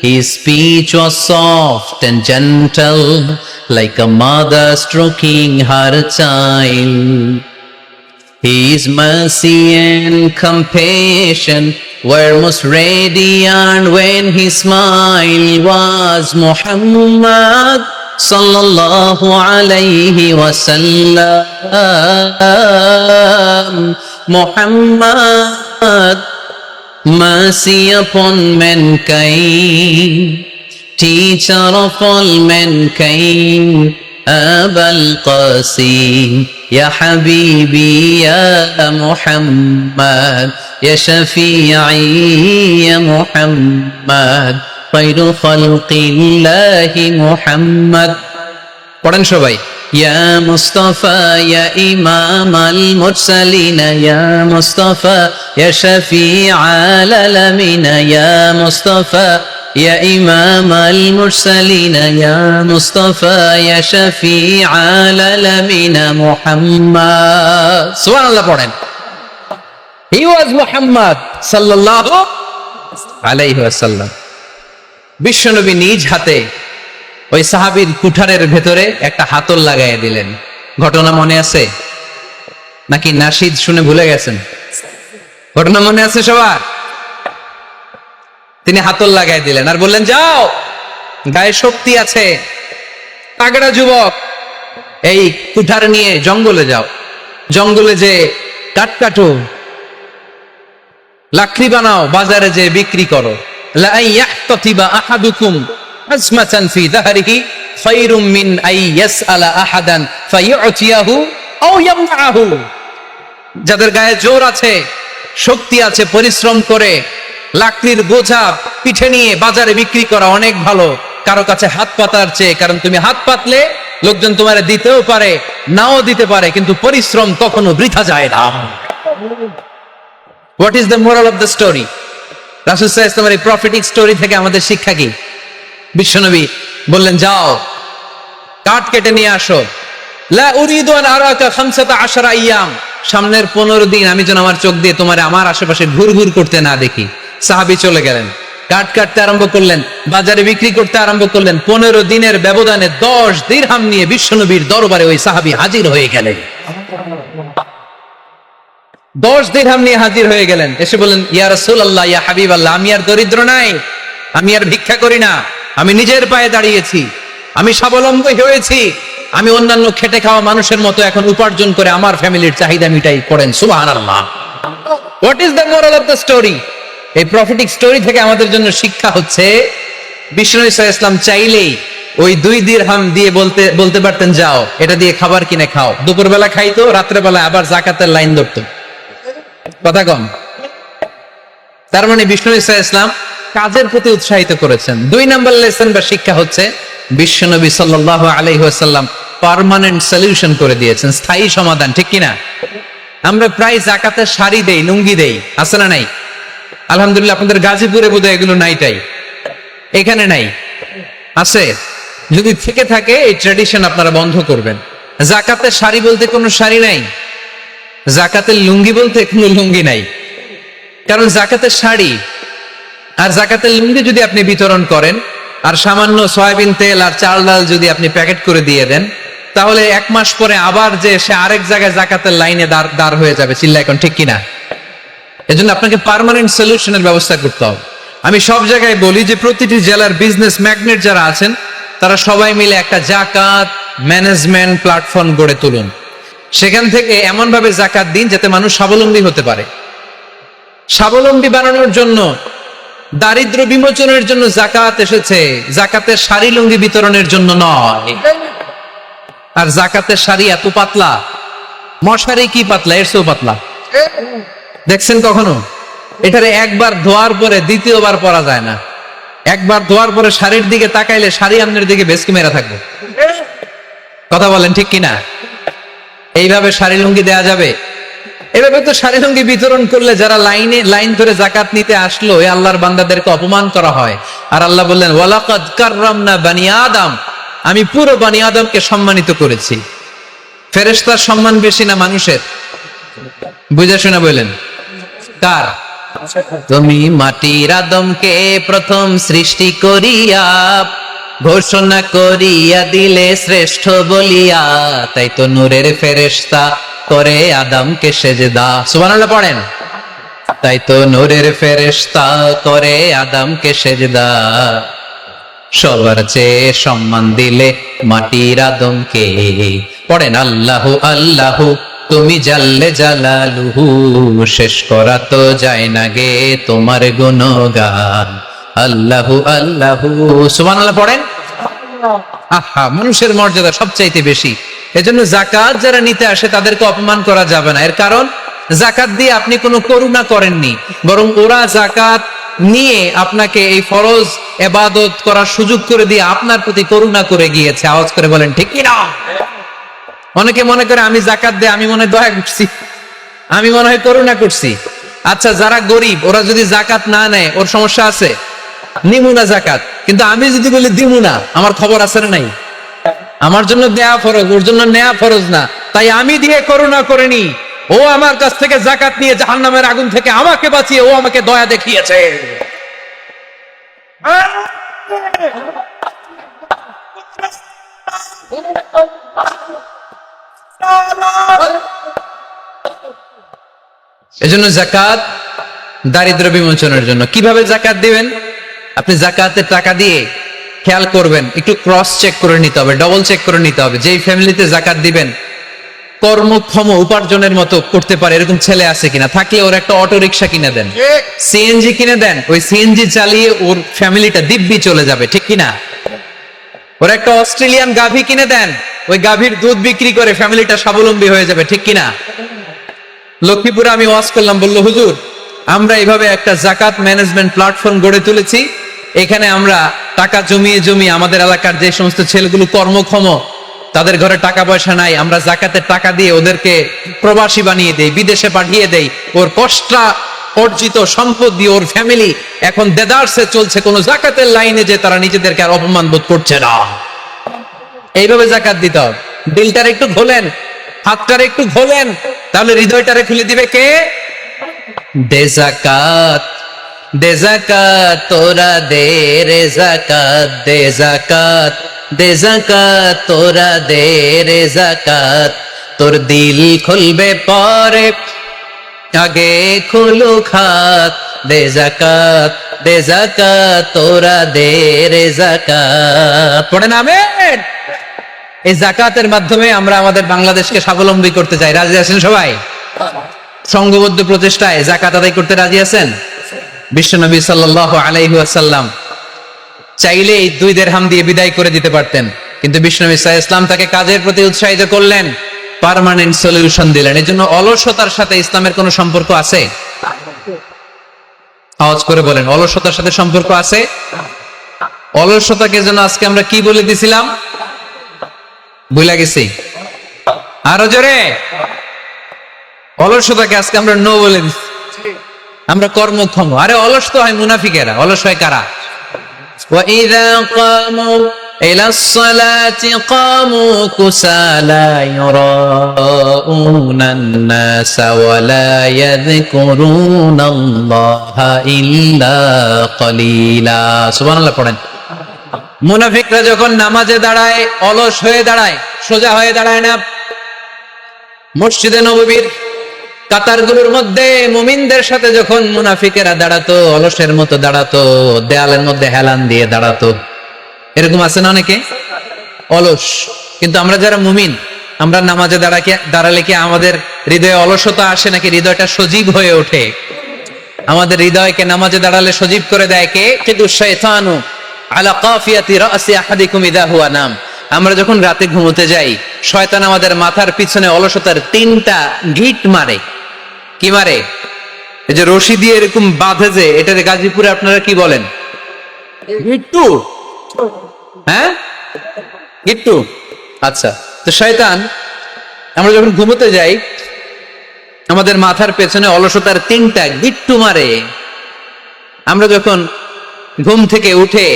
His speech was soft and gentle, like a mother stroking her child. His mercy and compassion were most radiant when his smile was Muhammad sallallahu alayhi wa sallam. Muhammad, mercy upon mankind, teacher of all mankind, Abul Qasim, Ya Habibi, Ya Muhammad, Ya Shafi'i, Ya Muhammad, Khairu Khalqillahi Muhammad. পড়েন সবাই। Ya Mustafa, Ya Imam al-Mursalin, Ya Mustafa, Ya Shafi'al Alamin, Ya Mustafa, Ya Imam al-Mursalin, Ya Mustafa, Ya Shafi'al Alamin, Muhammad. Subhanallah পড়েন। He was Muhammad sallallahu alayhi wa sallam. বিশ্বনবী নিজ হাতে ওই সাহাবীর কুঠারের ভেতরে একটা হাতল লাগাই দিলেন। ঘটনা মনে আছে নাকি নাশিদ শুনে ভুলে গেছেন? ঘটনা মনে আছে সবার? তিনি হাতল লাগাই দিলেন আর বললেন, যাও, গায়ে শক্তি আছে, তাগড়া যুবক, এই কুঠার নিয়ে জঙ্গলে যাও, জঙ্গলে যে কাঠ কাটো, লাকড়ি বানাও, বাজারে যে বিক্রি করো। লা ইয়াহতাতিবা আহাদুকুম আসমাতান ফি যাহরিহি খায়রুম মিন আই ইয়াসআলা আহাদান ফায়ু'তিয়াহু আও ইয়ামনাহু। যাদের গায়ে জোর আছে, শক্তি আছে, পরিশ্রম করে লাকড়ির বোঝা পিঠে নিয়ে বাজারে বিক্রি করা অনেক ভালো কারো কাছে হাত পাতার চেয়ে। কারণ তুমি হাত পাতলে লোকজন তোমারে দিতেও পারে, নাও দিতে পারে, কিন্তু পরিশ্রম কখনো বৃথা যায় না। What is the moral of the story? রাসূল সাল্লাল্লাহু আলাইহি ওয়াসাল্লামের এই প্রফেটিক স্টোরি থেকে আমাদের শিক্ষা কি? বিশ্বনবী বললেন, যাও, কাঠ কেটে নিয়ে আসো। লা উরিদু আন আরাকা 15 আইয়াম, সামনের 15 দিন আমি যেন আমার চোখ দিয়ে তোমারে আমার আশেপাশে ঘুরঘুর করতে না দেখি। সাহাবী চলে গেলেন, কাঠ কাটতে আরম্ভ করলেন, বাজারে বিক্রি করতে আরম্ভ করলেন। 15 দিনের ব্যবধানে 10 দিরহাম নিয়ে বিশ্বনবীর দরবারে ওই সাহাবী হাজির হয়ে গেলেন। 10 দিরহাম নিয়ে হাজির হয়ে গেলেন। এসে বললেন, ইয়া রাসূলুল্লাহ, ইয়া হাবিবাল্লাহ, আমি আর দরিদ্র নাই, আমি আর ভিক্ষা করি না, আমি নিজের পায়ে দাঁড়িয়েছি, আমি স্বাবলম্বী হয়েছি, আমি অন্যান্য খেটে খাওয়া মানুষের মতো এখন উপার্জন করে আমার ফ্যামিলির চাহিদা মিটাই। করেন সুবহানাল্লাহ। What is the moral of the story? এই প্রফেটিক স্টোরি থেকে আমাদের জন্য শিক্ষা হচ্ছে, বিষ্ণু সাল্লাল্লাহু আলাইহি ওয়াসাল্লাম চাইলেই ওই 2 দিরহাম দিয়ে বলতে পারতেন, যাও, এটা দিয়ে খাবার কিনে খাও। দুপুরবেলা খাইতো, রাত্রেবেলা আবার যাকাতের লাইন ধরতো। কথা কম। তার মানে বিষ্ণু সাল্লাল্লাহু আলাইহি ওয়াসাল্লাম কাজের প্রতি উৎসাহিত করেছেন। 2 নম্বর লেসন বা শিক্ষা হচ্ছে, বিশ্বনবী সাল্লাল্লাহু আলাইহি ওয়াসাল্লাম পার্মানেন্ট সলিউশন করে দিয়েছেন, স্থায়ী সমাধান। ঠিক কিনা? আমরা প্রায় যাকাতের শাড়ি দেই, লুঙ্গি দেই, আছে না নাই? আলহামদুলিল্লাহ আপনাদের গাজীপুরে বোধহয় এগুলো নাইটাই, এখানে নাই, আছে। যদি থেকে থাকে এই ট্র্যাডিশন আপনারা বন্ধ করবেন। যাকাতের শাড়ি বলতে কোনো শাড়ি নাই, যাকাতের লুঙ্গি বলতে কোনো লুঙ্গি নাই। কারণ যাকাতের শাড়ি আর যাকাতের লুঙ্গি যদি আপনি বিতরণ করেন, আর সামান্য সয়াবিন তেল আর চাল ডাল যদি আপনি প্যাকেট করে দিয়ে দেন, তাহলে 1 মাস পরে আবার যে সে আরেক জায়গায় জাকাতের লাইনে দাঁড় হয়ে যাবে। চিল্লা এখন ঠিক কিনা? এজন্য আপনাকে পার্মানেন্ট সলিউশনের ব্যবস্থা করতে হবে। আমি সব জায়গায় বলি যে প্রতিটি জেলার বিজনেস ম্যাগনেট যারা আছেন তারা সবাই মিলে একটা জাকাত ম্যানেজমেন্ট প্ল্যাটফর্ম গড়ে তুলুন। সেখান থেকে এমন ভাবে জাকাত দিন যাতে মানুষ স্বাবলম্বী হতে পারে। স্বাবলম্বী বানানোর জন্য, দারিদ্র বিমোচনের জন্য জাকাত এসেছে, জাকাতের শাড়ি লুঙ্গি বিতরণের জন্য নয়। আর জাকাতের শাড়ি এত পাতলা, মশারি কি পাতলা, এর চেয়েও পাতলা। দেখছেন কখনো? এটারে একবার ধোয়ার পরে দ্বিতীয়বার পরা যায় না। একবার ধোয়ার পরে শাড়ির দিকে তাকাইলে শাড়ি আপনার দিকে বেশকি মেরা থাকবে। কথা বলেন ঠিক কিনা? এইভাবে শাড়ি লুঙ্গি দেয়া যাবে? এভাবে তো শাড়ি লুঙ্গি বিতরণ করলে যারা লাইন ধরে জাকাত নিতে আসলো, এই আল্লাহর বান্দাদেরকে অপমান করা হয়। আর আল্লাহ বললেন ওয়ালাকাদ কাররামনা বানি আদম, আমি পুরো বানি আদমকে সম্মানিত করেছি। ফেরেশতার সম্মান বেশি না মানুষের? বুঝে শুনে বলেন কার? তুমি মাটির আদমকে প্রথম সৃষ্টি করিয়া ঘোষণা করিয়া দিলে শ্রেষ্ঠ বলিয়া, তাই তো নূরের ফেরেশতা করে আদমকে সেজদা। সুবহানাল্লাহ পড়েন। তাই তো নূরের ফেরেশতা করে আদমকে সেজদা, সবার চেয়ে সম্মান দিলে মাটির আদমকে। পড়েন আল্লাহু আল্লাহু তুমি জাল্লে জালালুহু, শেষ করা তো যায় না গে তোমার গুণগান। আল্লাহু আল্লাহু, সুবহানাল্লাহ পড়েন। আহা, মানুষের মর্যাদা সবচাইতে বেশি। এজন্য জাকাত যারা নিতে আসে তাদেরকে অপমান করা যাবে না। এর কারণ জাকাত দিয়ে আপনি কোনো করুণা করেননি, বরং ওরা জাকাত নিয়ে আপনাকে এই ফরজ ইবাদত করার সুযোগ করে দিয়ে আপনার প্রতি করুণা করে গিয়েছে। আওয়াজ করে বলেন ঠিক কি না? অনেকে মনে করে আমি জাকাত দিয়ে আমি মনে হয় দয়া করছি, আমি মনে হয় করুণা করছি। আচ্ছা, যারা গরিব ওরা যদি জাকাত না নেয় ওর সমস্যা আছে? নিমুনা জাকাত। কিন্তু আমি যদি বলি দিমুনা, আমার খবর আছে না নাই? আমার জন্য দেয়া ফরজ, ওর জন্য নেয়া ফরজ না। তাই আমি দিয়ে করুণা করিনি, ও আমার কাছ থেকে জাকাত নিয়ে জাহান্নামের আগুন থেকে আমাকে বাঁচিয়ে ও আমাকে দয়া দেখিয়েছে। এজন্য জাকাত দারিদ্র বিমোচনের জন্য। কিভাবে জাকাত দিবেন? আপনি জাকাতের টাকা দিয়ে খেয়াল করবেন, একটু ক্রস চেক করে নিতে হবে, ডবল চেক করে নিতে হবে। যেই ফ্যামিলিতে জাকাত দিবেন কর্মক্ষম উপার্জনের মতো করতে পারে এরকম ছেলে আছে কিনা। থাকলে ওর একটা অটো রিক্সা কিনে দেন, সিএনজি কিনে দেন। ওই সিএনজি চালিয়ে ওর ফ্যামিলিটা দিব্যি চলে যাবে, ঠিক কিনা? ওর একটা অস্ট্রেলিয়ান গাভী কিনে দেন, ওই গাভীর দুধ বিক্রি করে ফ্যামিলিটা স্বাবলম্বী হয়ে যাবে, ঠিক কিনা? লক্ষ্মীপুরে আমি ওয়াজ করলাম, বলল হুজুর আমরা এইভাবে একটা জাকাত ম্যানেজমেন্ট প্ল্যাটফর্ম গড়ে তুলেছি। এখানে আমরা টাকা জমিয়ে জমিয়ে আমাদের এলাকার যে সমস্ত ছেলেগুলো কর্মক্ষম, তাদের ঘরে টাকা পয়সা নাই, আমরা জাকাতের টাকা দিয়ে ওদেরকে প্রবাসী বানিয়ে দেই, বিদেশে পাঠিয়ে দেই। ওর কষ্ট অর্জিত সম্পদ দিয়ে ওর ফ্যামিলি এখন দেদারসে চলছে, কোন জাকাতের লাইনে যে তারা নিজেদেরকে আর অপমান বোধ করছে না। এইভাবে জাকাত দিতে হবে। দিলটার একটু খোলেন, হাতটার একটু খোলেন, তাহলে হৃদয়টারে খুলে দিবে কে? দে জাকাত, দে জাকাত তোরা দে রে জাকাত, দে জাকাত, দে জাকাত তোরা দে রে জাকাত। তোর দিল খুলবে পরে, আগে খুলু খাত। দে জাকাত, দে জাকাত তোরা দে রে জাকাত। পড়েন আমিন। এই জাকাতের মাধ্যমে আমরা আমাদের বাংলাদেশকে স্বাবলম্বী করতে চাই। রাজি আছেন সবাই? সংঘবদ্ধ প্রচেষ্টায় জাকাত আদায় করতে রাজি আছেন? বিশ্বনবী সাল্লাল্লাহু আলাইহি ওয়াসাল্লাম চাইলে 2 দিরহাম দিয়ে বিদায় করে দিতে পারতেন, কিন্তু বিশ্বনবী সাল্লাল্লাহু আলাইহি ওয়াসাল্লাম তাকে কাজের প্রতি উৎসাহিত করলেন, পার্মানেন্ট সলিউশন দিলেন। এজন্য অলসতার সাথে ইসলামের কোনো সম্পর্ক আছে? আওয়াজ করে বলেন, অলসতার সাথে সম্পর্ক আছে? অলসতাকে যেন আজকে আমরা কি বলে দিছিলাম? ভুলে গেছি। আরো জোরে। অলসতাকে আজকে আমরা নো বলে দিচ্ছি, আমরা কর্মক্ষম। আরে অলস তো হয় মুনাফিকেরা, অলস হয় কারা? وَإِذَا قَامُوا إِلَى الصَّلَاةِ قَامُوا كُسَالَى يُرَاءُونَ النَّاسَ وَلَا يَذْكُرُونَ اللَّهَ إِلَّا قَلِيلًا। সুবহানাল্লাহ পড়েন। মুনাফিকরা যখন নামাজে দাঁড়ায় অলস হয়ে দাঁড়ায়, সোজা হয়ে দাঁড়ায় না। মসজিদে নববীর কাতারগুলোর মধ্যে মুমিনদের সাথে যখন মুনাফিকেরা দাঁড়াতো, অলসের মতো দাঁড়াতো, দেয়ালের মধ্যে হেলান দিয়ে দাঁড়াতো। এরকম আছে না অনেকে অলস। কিন্তু আমরা যারা মুমিন, আমরা নামাজে দাঁড়ালে কি আমাদের হৃদয়ে অলসতা আসে নাকি হৃদয়টা সজীব হয়ে ওঠে? আমাদের হৃদয়কে নামাজে দাঁড়ালে সজীব করে দেয় কে? কিন্তু শয়তানু আলা কাফিয়াতি রাসি আহাদিকুম ইদা হুয়া নাম। আমরা যখন রাতে ঘুমোতে যাই, শয়তান আমাদের মাথার পিছনে অলসতার 3টা গিট মারে। কি মারে? এই যে রশি দিয়ে এরকম বাঁধে, যে এটার গাজীপুরে আপনারা কি বলেন? গিট্টু। হ্যাঁ, গিট্টু। আচ্ছা, তো শয়তান আমরা যখন ঘুমোতে যাই, আমাদের মাথার পেছনে অলসতার 3টা গিট্টু মারে। আমরা যখন ঘুম থেকে উঠে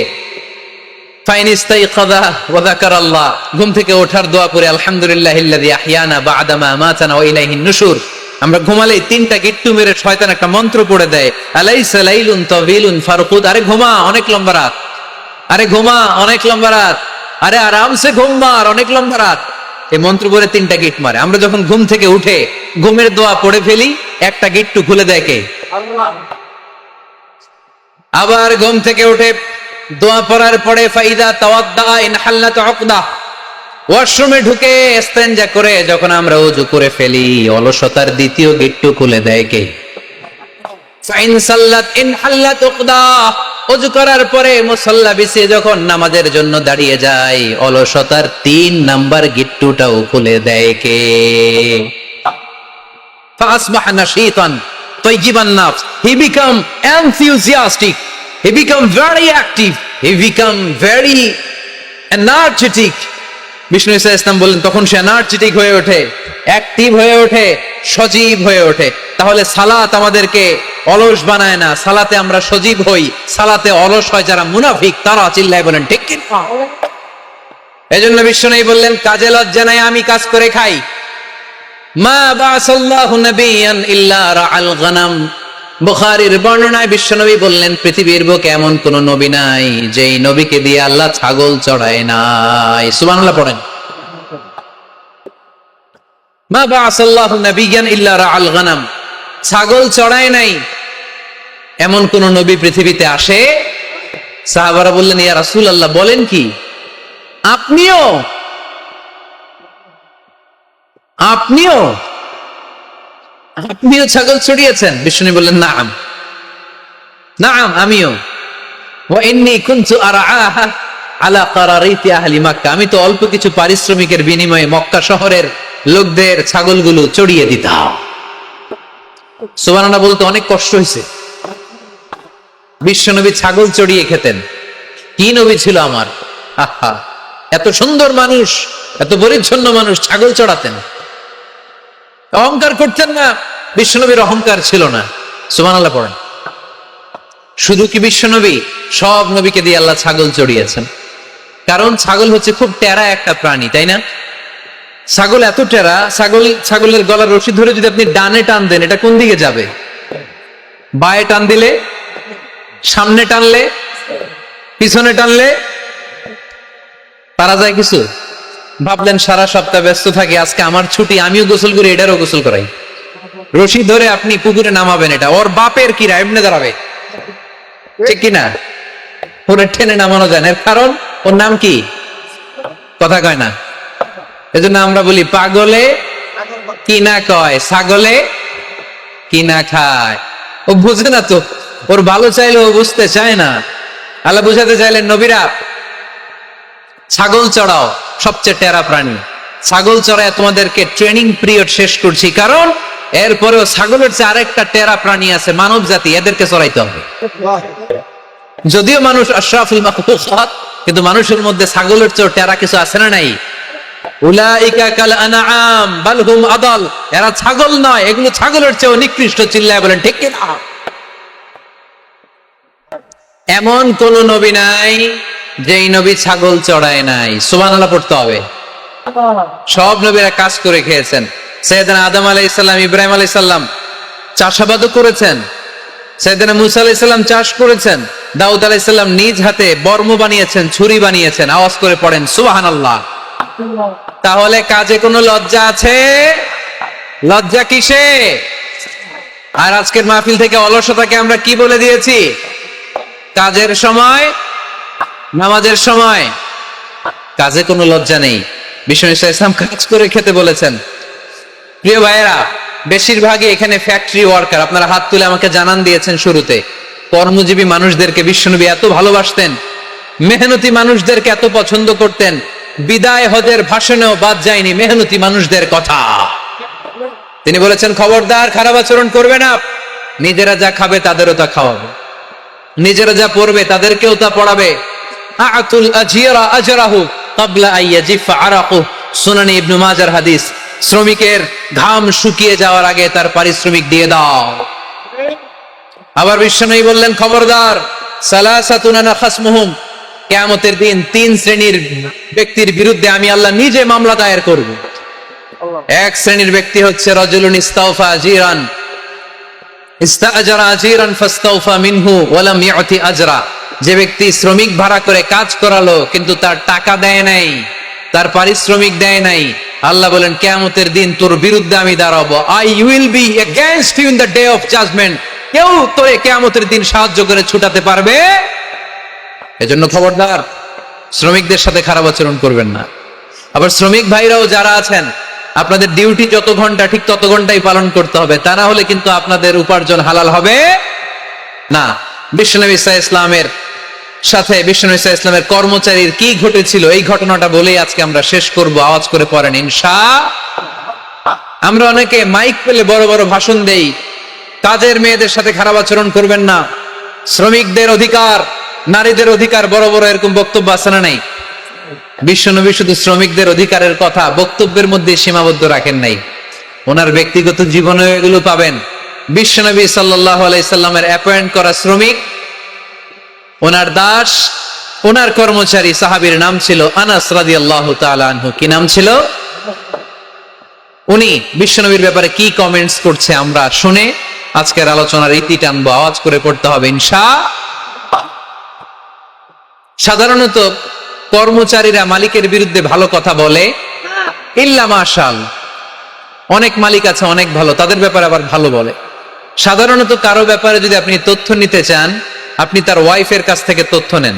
ঘুম থেকে ওঠার দোয়া করে আলহামদুলিল্লাহিল্লাযী আহইয়ানা বা'দা মা আমাতানা ওয়া ইলাইহিন নুশুর, আমরা ঘুমালেই 3টা গিট্টু মেরে শয়তান একটা মন্ত্র পড়ে দেয়, আলাইসা লাইলুন তাওয়িলুন ফারকুদ। আরে ঘুমা, অনেক লম্বা রাত। আরে ঘুমা, অনেক লম্বা রাত। আরে আরামসে ঘুম মার, অনেক লম্বা রাত। এই মন্ত্র পড়ে 3টা গিট মারে। আমরা যখন ঘুম থেকে উঠে ঘুমের দোয়া পড়ে ফেলি, একটা গিট্টু খুলে দেয় কে? আল্লাহ। আবার ঘুম থেকে উঠে দোয়া পড়ার পরে ফাইদা তাওয়াদ্দা ইনহাল্লাত উকদা, ওয়াশরুমে ঢুকে ইস্তেনজা করে যখন আমরা ওযু করে ফেলি, অলসতার 2য় গিট্টু খুলে দেয় কে? ফাইন সাল্লাত ইনহাল্লাত উকদা। ওযু করার পরে মুসাল্লা বিছিয়ে যখন নামাজের জন্য দাঁড়িয়ে যায়, অলসতার 3 নাম্বার গিট্টুটাও খুলে দেয় কে? ফাসবাহা নাশীতান তাইয়িবান নাফস। He become enthusiastic, he become very active, he become very energetic. বিষ্ণু ঈসা ইসলাম বললেন তখন সে এনার্জেটিক হয়ে ওঠে, অ্যাক্টিভ হয়ে ওঠে, সজীব হয়ে ওঠে। তাহলে সালাত আমাদেরকে অলস বানায় না, সালাতে আমরা সজীব হই। সালাতে অলস হয় যারা মুনাফিক, তারা। চিল্লায় বলেন ঠিক কি? এজন্য বিষ্ণু বললেন কাজে লজ্জা নাই, আমি কাজ করে খাই। মা বাসাল্লাহু নাবিয়ান ইল্লা রাআল গনাম। বুখারীর বর্ণনায় বিশ্বনবী বললেন পৃথিবীর বুকে এমন কোন নবী নাই যেই নবীকে দিয়ে আল্লাহ ছাগল চড়ায় নাই। সুবহানাল্লাহ পড়েন। মা বাসাল্লাহু নাবিয়ান ইল্লা রাআল গনাম। ছাগল চড়ায় নাই এমন কোন নবী পৃথিবীতে আসে? সাহাবারা বললেন ইয়া রাসূলুল্লাহ, বলেন কি? আপনিও আপনিও আপনিও ছাগল চড়িয়েছেন? বিষ্ণু বললেন নাম, নাম, আমিও। ওয়া ইন্নী কুনতু আরআহা আলা কারারিতি আহলি মক্কা। আমি তো অল্প কিছু পারিশ্রমিকের বিনিময়ে মক্কা শহরের লোকদের ছাগলগুলো চড়িয়ে দিতাম। সুবহানাল্লাহ বলতে অনেক কষ্ট হয়েছে। বিশ্বনবী ছাগল চড়িয়ে খেতেন। কি নবী ছিল আমার! আহা, এত সুন্দর মানুষ, এত পরিচ্ছন্ন মানুষ, ছাগল চড়াতেন। অহংকার করতেন না। বিশ্বনবীর অহংকার ছিল না। সুবহানাল্লাহ পড়েন। শুধু কি বিশ্বনবী? সব নবীকে দিয়ে আল্লাহ ছাগল চড়িয়েছেন। কারণ ছাগল হচ্ছে খুব টেরা একটা প্রাণী, তাই না? ছাগল এত টেরা, ছাগলের গলার রশি ধরে যদি আপনি ডানে টান দেন, এটা কোন দিকে যাবে? বায়ে টান দিলে, সামনে টানলে, পিছনে টানলে পারা যায় কিছু? ভাবলেন সারা সপ্তাহ ব্যস্ত থাকি, আজকে আমার ছুটি, আমিও গোসল করি, এটারও গোসল করাই। রশি ধরে আপনি পুকুরে নামাবেন, এটা ওর বাপের কিরা এমনি দাঁড়াবে, ঠিক কিনা? ওরে টেনে নামানো যায় না। এর কারণ ওর নাম কি? কথা কয় না। এজন্য আমরা বলি পাগলে কি না কয়, ছাগলে কি না খায়। ও বুঝে না তো, ওর ভালো চাইলে ও বুঝতে চায় না। আল্লাহ বুঝাতে চাইলেন নবীরা ছাগল চড়াও, সবচেয়ে টেরা প্রাণী। ছাগল চড়ায় তোমাদেরকে ট্রেনিং পিরিয়ড শেষ করছি, কারণ এরপরেও ছাগলের চেয়ে আরেকটা টেরা প্রাণী আছে, মানব জাতি, এদেরকে চড়াইতে হবে। যদিও মানুষ আশরাফুল মাখলুকাত, কিন্তু মানুষের মধ্যে ছাগলের চেয়ে টেরা কিছু আছে না নাই? উলাইকা কাল আনআম বাল হুম আদাল। এরা ছাগল নয়, এগুলো ছাগলের চেয়ে নিকৃষ্ট। চিল্লায় বলেন ঠিক কি না? এমন কোন নবী নাই যেই নবী ছাগল চড়ায় নাই। সুবহানাল্লাহ পড়তে হবে। সব নবীরা কাজ করে খেয়েছেন। সাইয়েদনা আদম আলাইহিস সালাম, ইব্রাহিম আলাইহিস সালাম চাষাবাদও করেছেন, সাইয়েদনা মুসা আলাইহিস সালাম চাষ করেছেন, দাউদ আলাইহিস সালাম নিজ হাতে বর্ম বানিয়েছেন, ছুরি বানিয়েছেন। আওয়াজ করে পড়েন সুবহানাল্লাহ। তাহলে কাজে কোনো লজ্জা আছে? লজ্জা কিসে? আর আজকের মাহফিল থেকে অলসতাকে আমরা কি বলে দিয়েছি? কাজের সময়, নামাজের সময় কাজে কোনো লজ্জা নেই। বিষ্ণু ইসলাম কাজ করে খেতে বলেছেন। প্রিয় ভাইয়েরা, বেশিরভাগই এখানে ফ্যাক্টরি ওয়ার্কার। আপনারা হাত তুলে আমাকে জানান দিয়েছেন শুরুতে, কর্মজীবী মানুষদেরকে বিশ্বনবী এত ভালোবাসতেন, মেহনতি মানুষদেরকে এত পছন্দ করতেন। বিদায় হজের ভাষণেও বাদ যায়নি মেহনতি মানুষদের কথা। তিনি বলেছেন, খবরদার খারাপ আচরণ করবে না। নিজেরা যা খাবে তাদেরও তা খাওয়াবে, নিজেরা যা পড়বে তাদেরকেও তা পড়াবে। আতুল আজিরা আজরাহু ক্বাবলা আইয়াজিফা আরাকু, সুনানি ইবনে মাজার হাদিস। শ্রমিকের ঘাম শুকিয়ে যাওয়ার আগে তার পারিশ্রমিক দিয়ে দাও। আবার বিশ্বনবী বললেন, খবরদার, সালাসাতুন আনা খাসমুহুম, কিয়ামতের দিন 3 শ্রেণীর ব্যক্তির বিরুদ্ধে আমি আল্লাহ নিজে মামলা দায়ের করব। এক শ্রেণীর ব্যক্তি হচ্ছে রাজুলুন ইস্তাওফা আজিরান, ইস্তাআজারা আজিরান ফাস্তাওফা মিনহু ওয়া লাম ইউতি আজরা। যে ব্যক্তি শ্রমিক ভাড়া করে কাজ করালো কিন্তু তার টাকা দেয় নাই, তার পারিশ্রমিক দেয় নাই, আল্লাহ বলেন কিয়ামতের দিন তোর বিরুদ্ধে আমি দাঁড়াবো। I will be against you in the day of judgement. কেউ তোরে কিয়ামতের দিন সাহায্য করে ছুটাতে পারবে? এজন্য খবরদার, শ্রমিকদের সাথে খারাপ আচরণ করবেন না। আবার শ্রমিক ভাইরাও যারা আছেন, আপনাদের ডিউটি যত ঘন্টা ঠিক তত ঘন্টাই পালন করতে হবে, তা না হলে কিন্তু আপনাদের উপার্জন হালাল হবে না। বিশ্বনবী সাল্লাল্লাহু আলাইহি ইসলামের সাথে বিশ্বনবী সাল্লাল্লাহু আলাইহি ইসলামের কর্মচারীর কি ঘটেছিল এই ঘটনাটা বলেই আজকে আমরা শেষ করব। আওয়াজ করে পড়েন ইনশাআল্লাহ। আমরা অনেকে মাইক পেলে বড় বড় ভাষণ দেই, কাজের মেয়েদের সাথে খারাপ আচরণ করবেন না, শ্রমিকদের অধিকার, নারীদের অধিকার, বড় বড় এরকম বক্তব্য আছে না নাই? বিশ্বনবী শুধু শ্রমিকদের অধিকারের কথা বক্তব্যের মধ্যে সীমাবদ্ধ রাখেন নাই, ওনার ব্যক্তিগত জীবনে এগুলো পাবেন। বিশ্বনবী সাল্লাল্লাহু আলাইহি সাল্লামের অ্যাপয়েন্ট করা শ্রমিক, ওনার দাস, ওনার কর্মচারী সাহাবীর নাম ছিল আনাস রাদিয়াল্লাহু তাআলা আনহু। কি নাম ছিল? উনি বিশ্বনবীর ব্যাপারে কি কমেন্টস করছে আমরা শুনে আজকের আলোচনার ইতি টানবো। আওয়াজ করে পড়তে হবে ইনশাআল্লাহ। সাধারণত কর্মচারীরা মালিকের বিরুদ্ধে ভালো কথা বলে, ইল্লা মাশাআল্লাহ। অনেক মালিক আছে অনেক ভালো, তাদের ব্যাপারে আবার ভালো বলে। সাধারণত কারো ব্যাপারে যদি আপনি তথ্য নিতে চান, আপনি তার ওয়াইফের কাছ থেকে তথ্য নেন,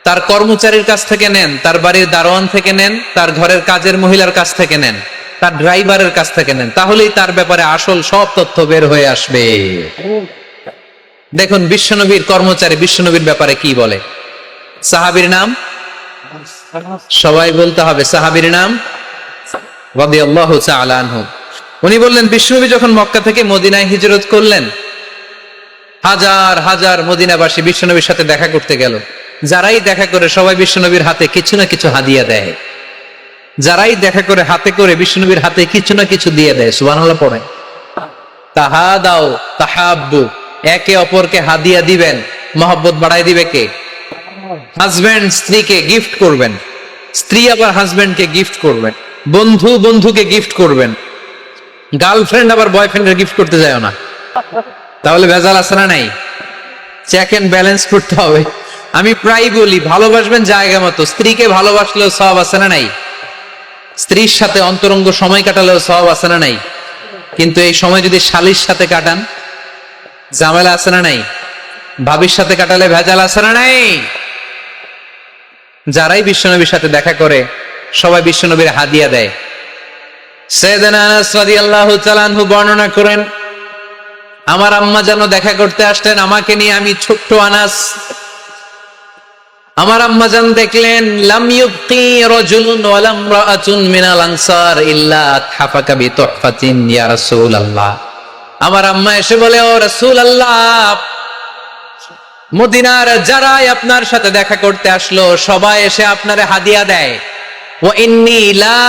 তার কর্মচারীর কাছ থেকে নেন, তার বাড়ির দারোয়ান থেকে নেন, তার ঘরের কাজের মহিলার কাছ থেকে নেন, তার ড্রাইভারের কাছ থেকে নেন, তাহলেই তার ব্যাপারে আসল সব তথ্য বের হয়ে আসবে। দেখুন বিশ্বনবীর কর্মচারী বিশ্বনবীর ব্যাপারে কি বলে। সাহাবীর নাম সবাই বলতে হবে, সাহাবীর নাম রাদিয়াল্লাহু তাআলা আনহু। উনি বললেন, বিশ্বনবী যখন মক্কা থেকে মদিনায় হিজরত করলেন, হাজার হাজার মদিনাবাসী বিশ্বনবীর সাথে দেখা করতে গেল। যারাই দেখা করে সবাই বিশ্বনবীর হাতে কিছু না কিছু হাদিয়া দেয়। যারাই দেখা করে হাতে করে বিশ্বনবীর হাতে কিছু না কিছু দিয়ে দেয়। সুবহানাল্লাহ পড়েন। তাহাদাও তাহাব্বু, একে অপরকে হাদিয়া দিবেন, মহব্বত বাড়ায় দিবে কে? হাজবেন্ড স্ত্রীকে গিফট করবেন, স্ত্রী আবার হাজবেন্ডকে গিফট করবেন, বন্ধু বন্ধুকে গিফট করবেন, গার্লফ্রেন্ড আবার বয়ফ্রেন্ডের গিফট করতে যায় না। তাহলে ভেজাল আছে না নাই? চেক এন্ড ব্যালেন্স করতে হবে। আমি প্রায় বলি, ভালোবাসবেন জায়গা মতো। স্ত্রীকে ভালোবাসলেও সওয়াব আছে না নাই? স্ত্রীর সাথে অন্তরঙ্গ সময় কাটালেও সওয়াব আছে না নাই? কিন্তু এই সময় যদি শালীর সাথে কাটান, ঝামেলা আছে না নাই? ভাবির সাথে কাটালে ভেজাল আছে না নাই? যারাই বিশ্বনবীর সাথে দেখা করে সবাই বিশ্বনবীর হাদিয়া দেয়। সাইয়েদনা আনাস রাদিয়াল্লাহু তাআলা আনহু বর্ণনা করেন, আমার আম্মা যেন দেখা করতে আসলেন আমাকে নিয়ে, আমি ছোট্ট আনাস। আমার আম্মা জান দেখলেন, লাম ইউবকি রাজুলুন ওয়া লা ইমরাআতুন মিনাল আনসার ইল্লা তাহাফাকা বিতুহফাতিন ইয়া রাসূলুল্লাহ। আমার আম্মা এসে বলে, ও রাসূলুল্লাহ, মদিনার যারাই আপনার সাথে দেখা করতে আসলো সবাই এসে আপনারে হাদিয়া দেয়। ওয়া ইন্নী লা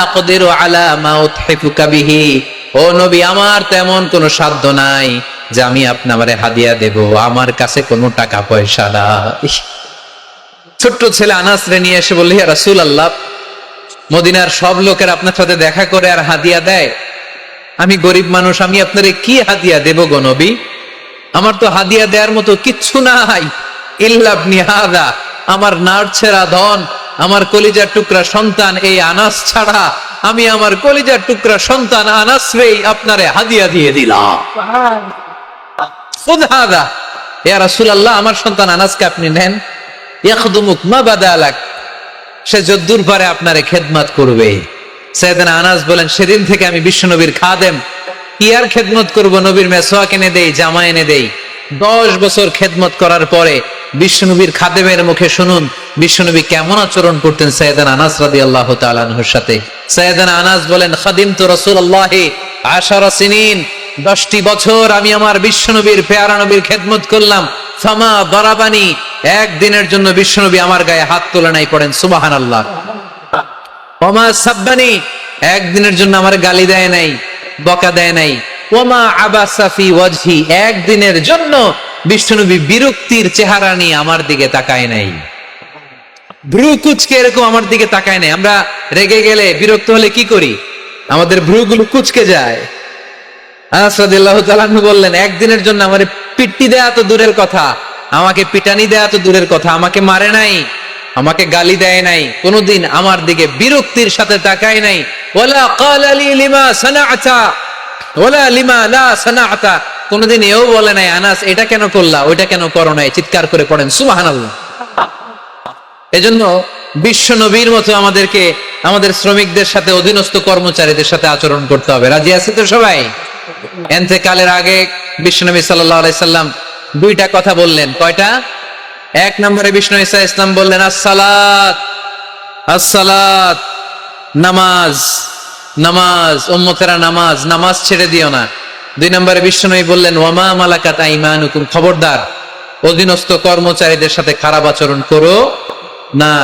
আকদিরু আলা মা উতহিফুকা বিহি। ও নবী, আমার তেমন কোনো সাধ্য নাই যে আমি আপনারে হাদিয়া দেব, আমার কাছে কোনো টাকা পয়সা নাই। ছোট্ট ছেলে আনাস রে নিয়ে এসে বলল, ইয়া রাসূলুল্লাহ, মদিনার সব লোকের আপনার সাথে দেখা করে আর হাদিয়া দেয়, আমি গরিব মানুষ, আমি আপনারে কি হাদিয়া দেব গো নবী? আমার তো হাদিয়া দেওয়ার মতো কিচ্ছু নাই। ইল্লা ইবনি হাদা, আমার নাড়ছেড়া ধন, আমার কলিজার টুকরা সন্তান এই আনাস ছাড়া আমি আমার কলিজার টুকরা সন্তান আনাস রেই আপনারে হাদিয়া দিয়ে দিলাম। খুদ হাদা ইয়া রাসূলুল্লাহ, আমার সন্তান আনাসকে আপনি নেন। ইয়াখদুমুক মা বাদালাক, সে যদ্দুর পারে আপনারে খেদমত করবে। সাইয়েদনা আনাস বলেন, সেদিন থেকে আমি বিশ্বনবীর খাদেম। কি আর খেদমত করব, নবীর মেসওয়াক এনে দেই, জামা এনে দেই। 10 বছর খেদমত করার পরে বিশ্বনবীর খাদেমের মুখে শুনুন বিশ্বনবী কেমন আচরণ করতেন সাইয়েদনা আনাস রাদিয়াল্লাহু তাআলা আনহুর সাথে। সাইয়েদনা আনাস বলেন, খাদিমতু রাসূলুল্লাহি 10 সিনিন, 10টি বছর আমি আমার বিশ্বনবীর পেয়ারা নবীর খেদমত করলাম। ফামা দারাবানি, একদিনের জন্য বিশ্বনবী আমার গায়ে হাত তোলে নাই। পড়েন সুবহানাল্লাহ। ওমা সাব্বানি, একদিনের জন্য আমার গালি দেয় নাই, বকা দেয় নাই। ওমা আবাসা ফি ওয়াজহি, একদিনের জন্য বিশ্বনবী বিরক্তির চেহারা নিয়ে আমার দিকে তাকায় নাই। ভ্রু কুচকে এরকম আমার দিকে তাকায় নাই। আমরা রেগে গেলে, বিরক্ত হলে কি করি? আমাদের ভ্রুগুলো কুচকে যায়। আনাস রাদিয়াল্লাহু তাআলা আনহু বললেন, একদিনের জন্য আমারে পিট্টি দেয়া তো দূরের কথা, আমাকে পিটানি দেয়া তো দূরের কথা, আমাকে মারে নাই, আমাকে গালি দেয় নাই, কোনদিন আমার দিকে বিরক্তির সাথে তাকায় নাই। ওয়ালা ক্বালা লি লিমা সানাআতা ওয়ালা লিমা লা সানাআতা, কোনদিন এও বলে নাই আনাস এটা কেন করলা, ওইটা কেন করো নাই। চিৎকার করে পড়েন সুবহানাল্লাহ। এজন্য বিশ্ব নবীর মতো আমাদেরকে আমাদের শ্রমিকদের সাথে, অধীনস্থ কর্মচারীদের সাথে আচরণ করতে হবে। রাজি আছে তো সবাই? ইন্তেকালের আগে বিশ্বনবী সাল্লাল্লাহু আলাইহি সাল্লাম 2টা কথা বললেন। কয়টা? 1 নম্বরে বিষ্ণু ঈসা ইসলাম বললেন আসসালাত, আসসালাত, নামাজ, নামাজ, উম্মতেরা নামাজ, নামাজ ছেড়ে দিও না। 2 নম্বরে বিষ্ণু বললেন ওয়ামা মালাকাত আইমানুকুম, খবরদার অধীনস্থ কর্মচারীদের সাথে খারাপ আচরণ করো না।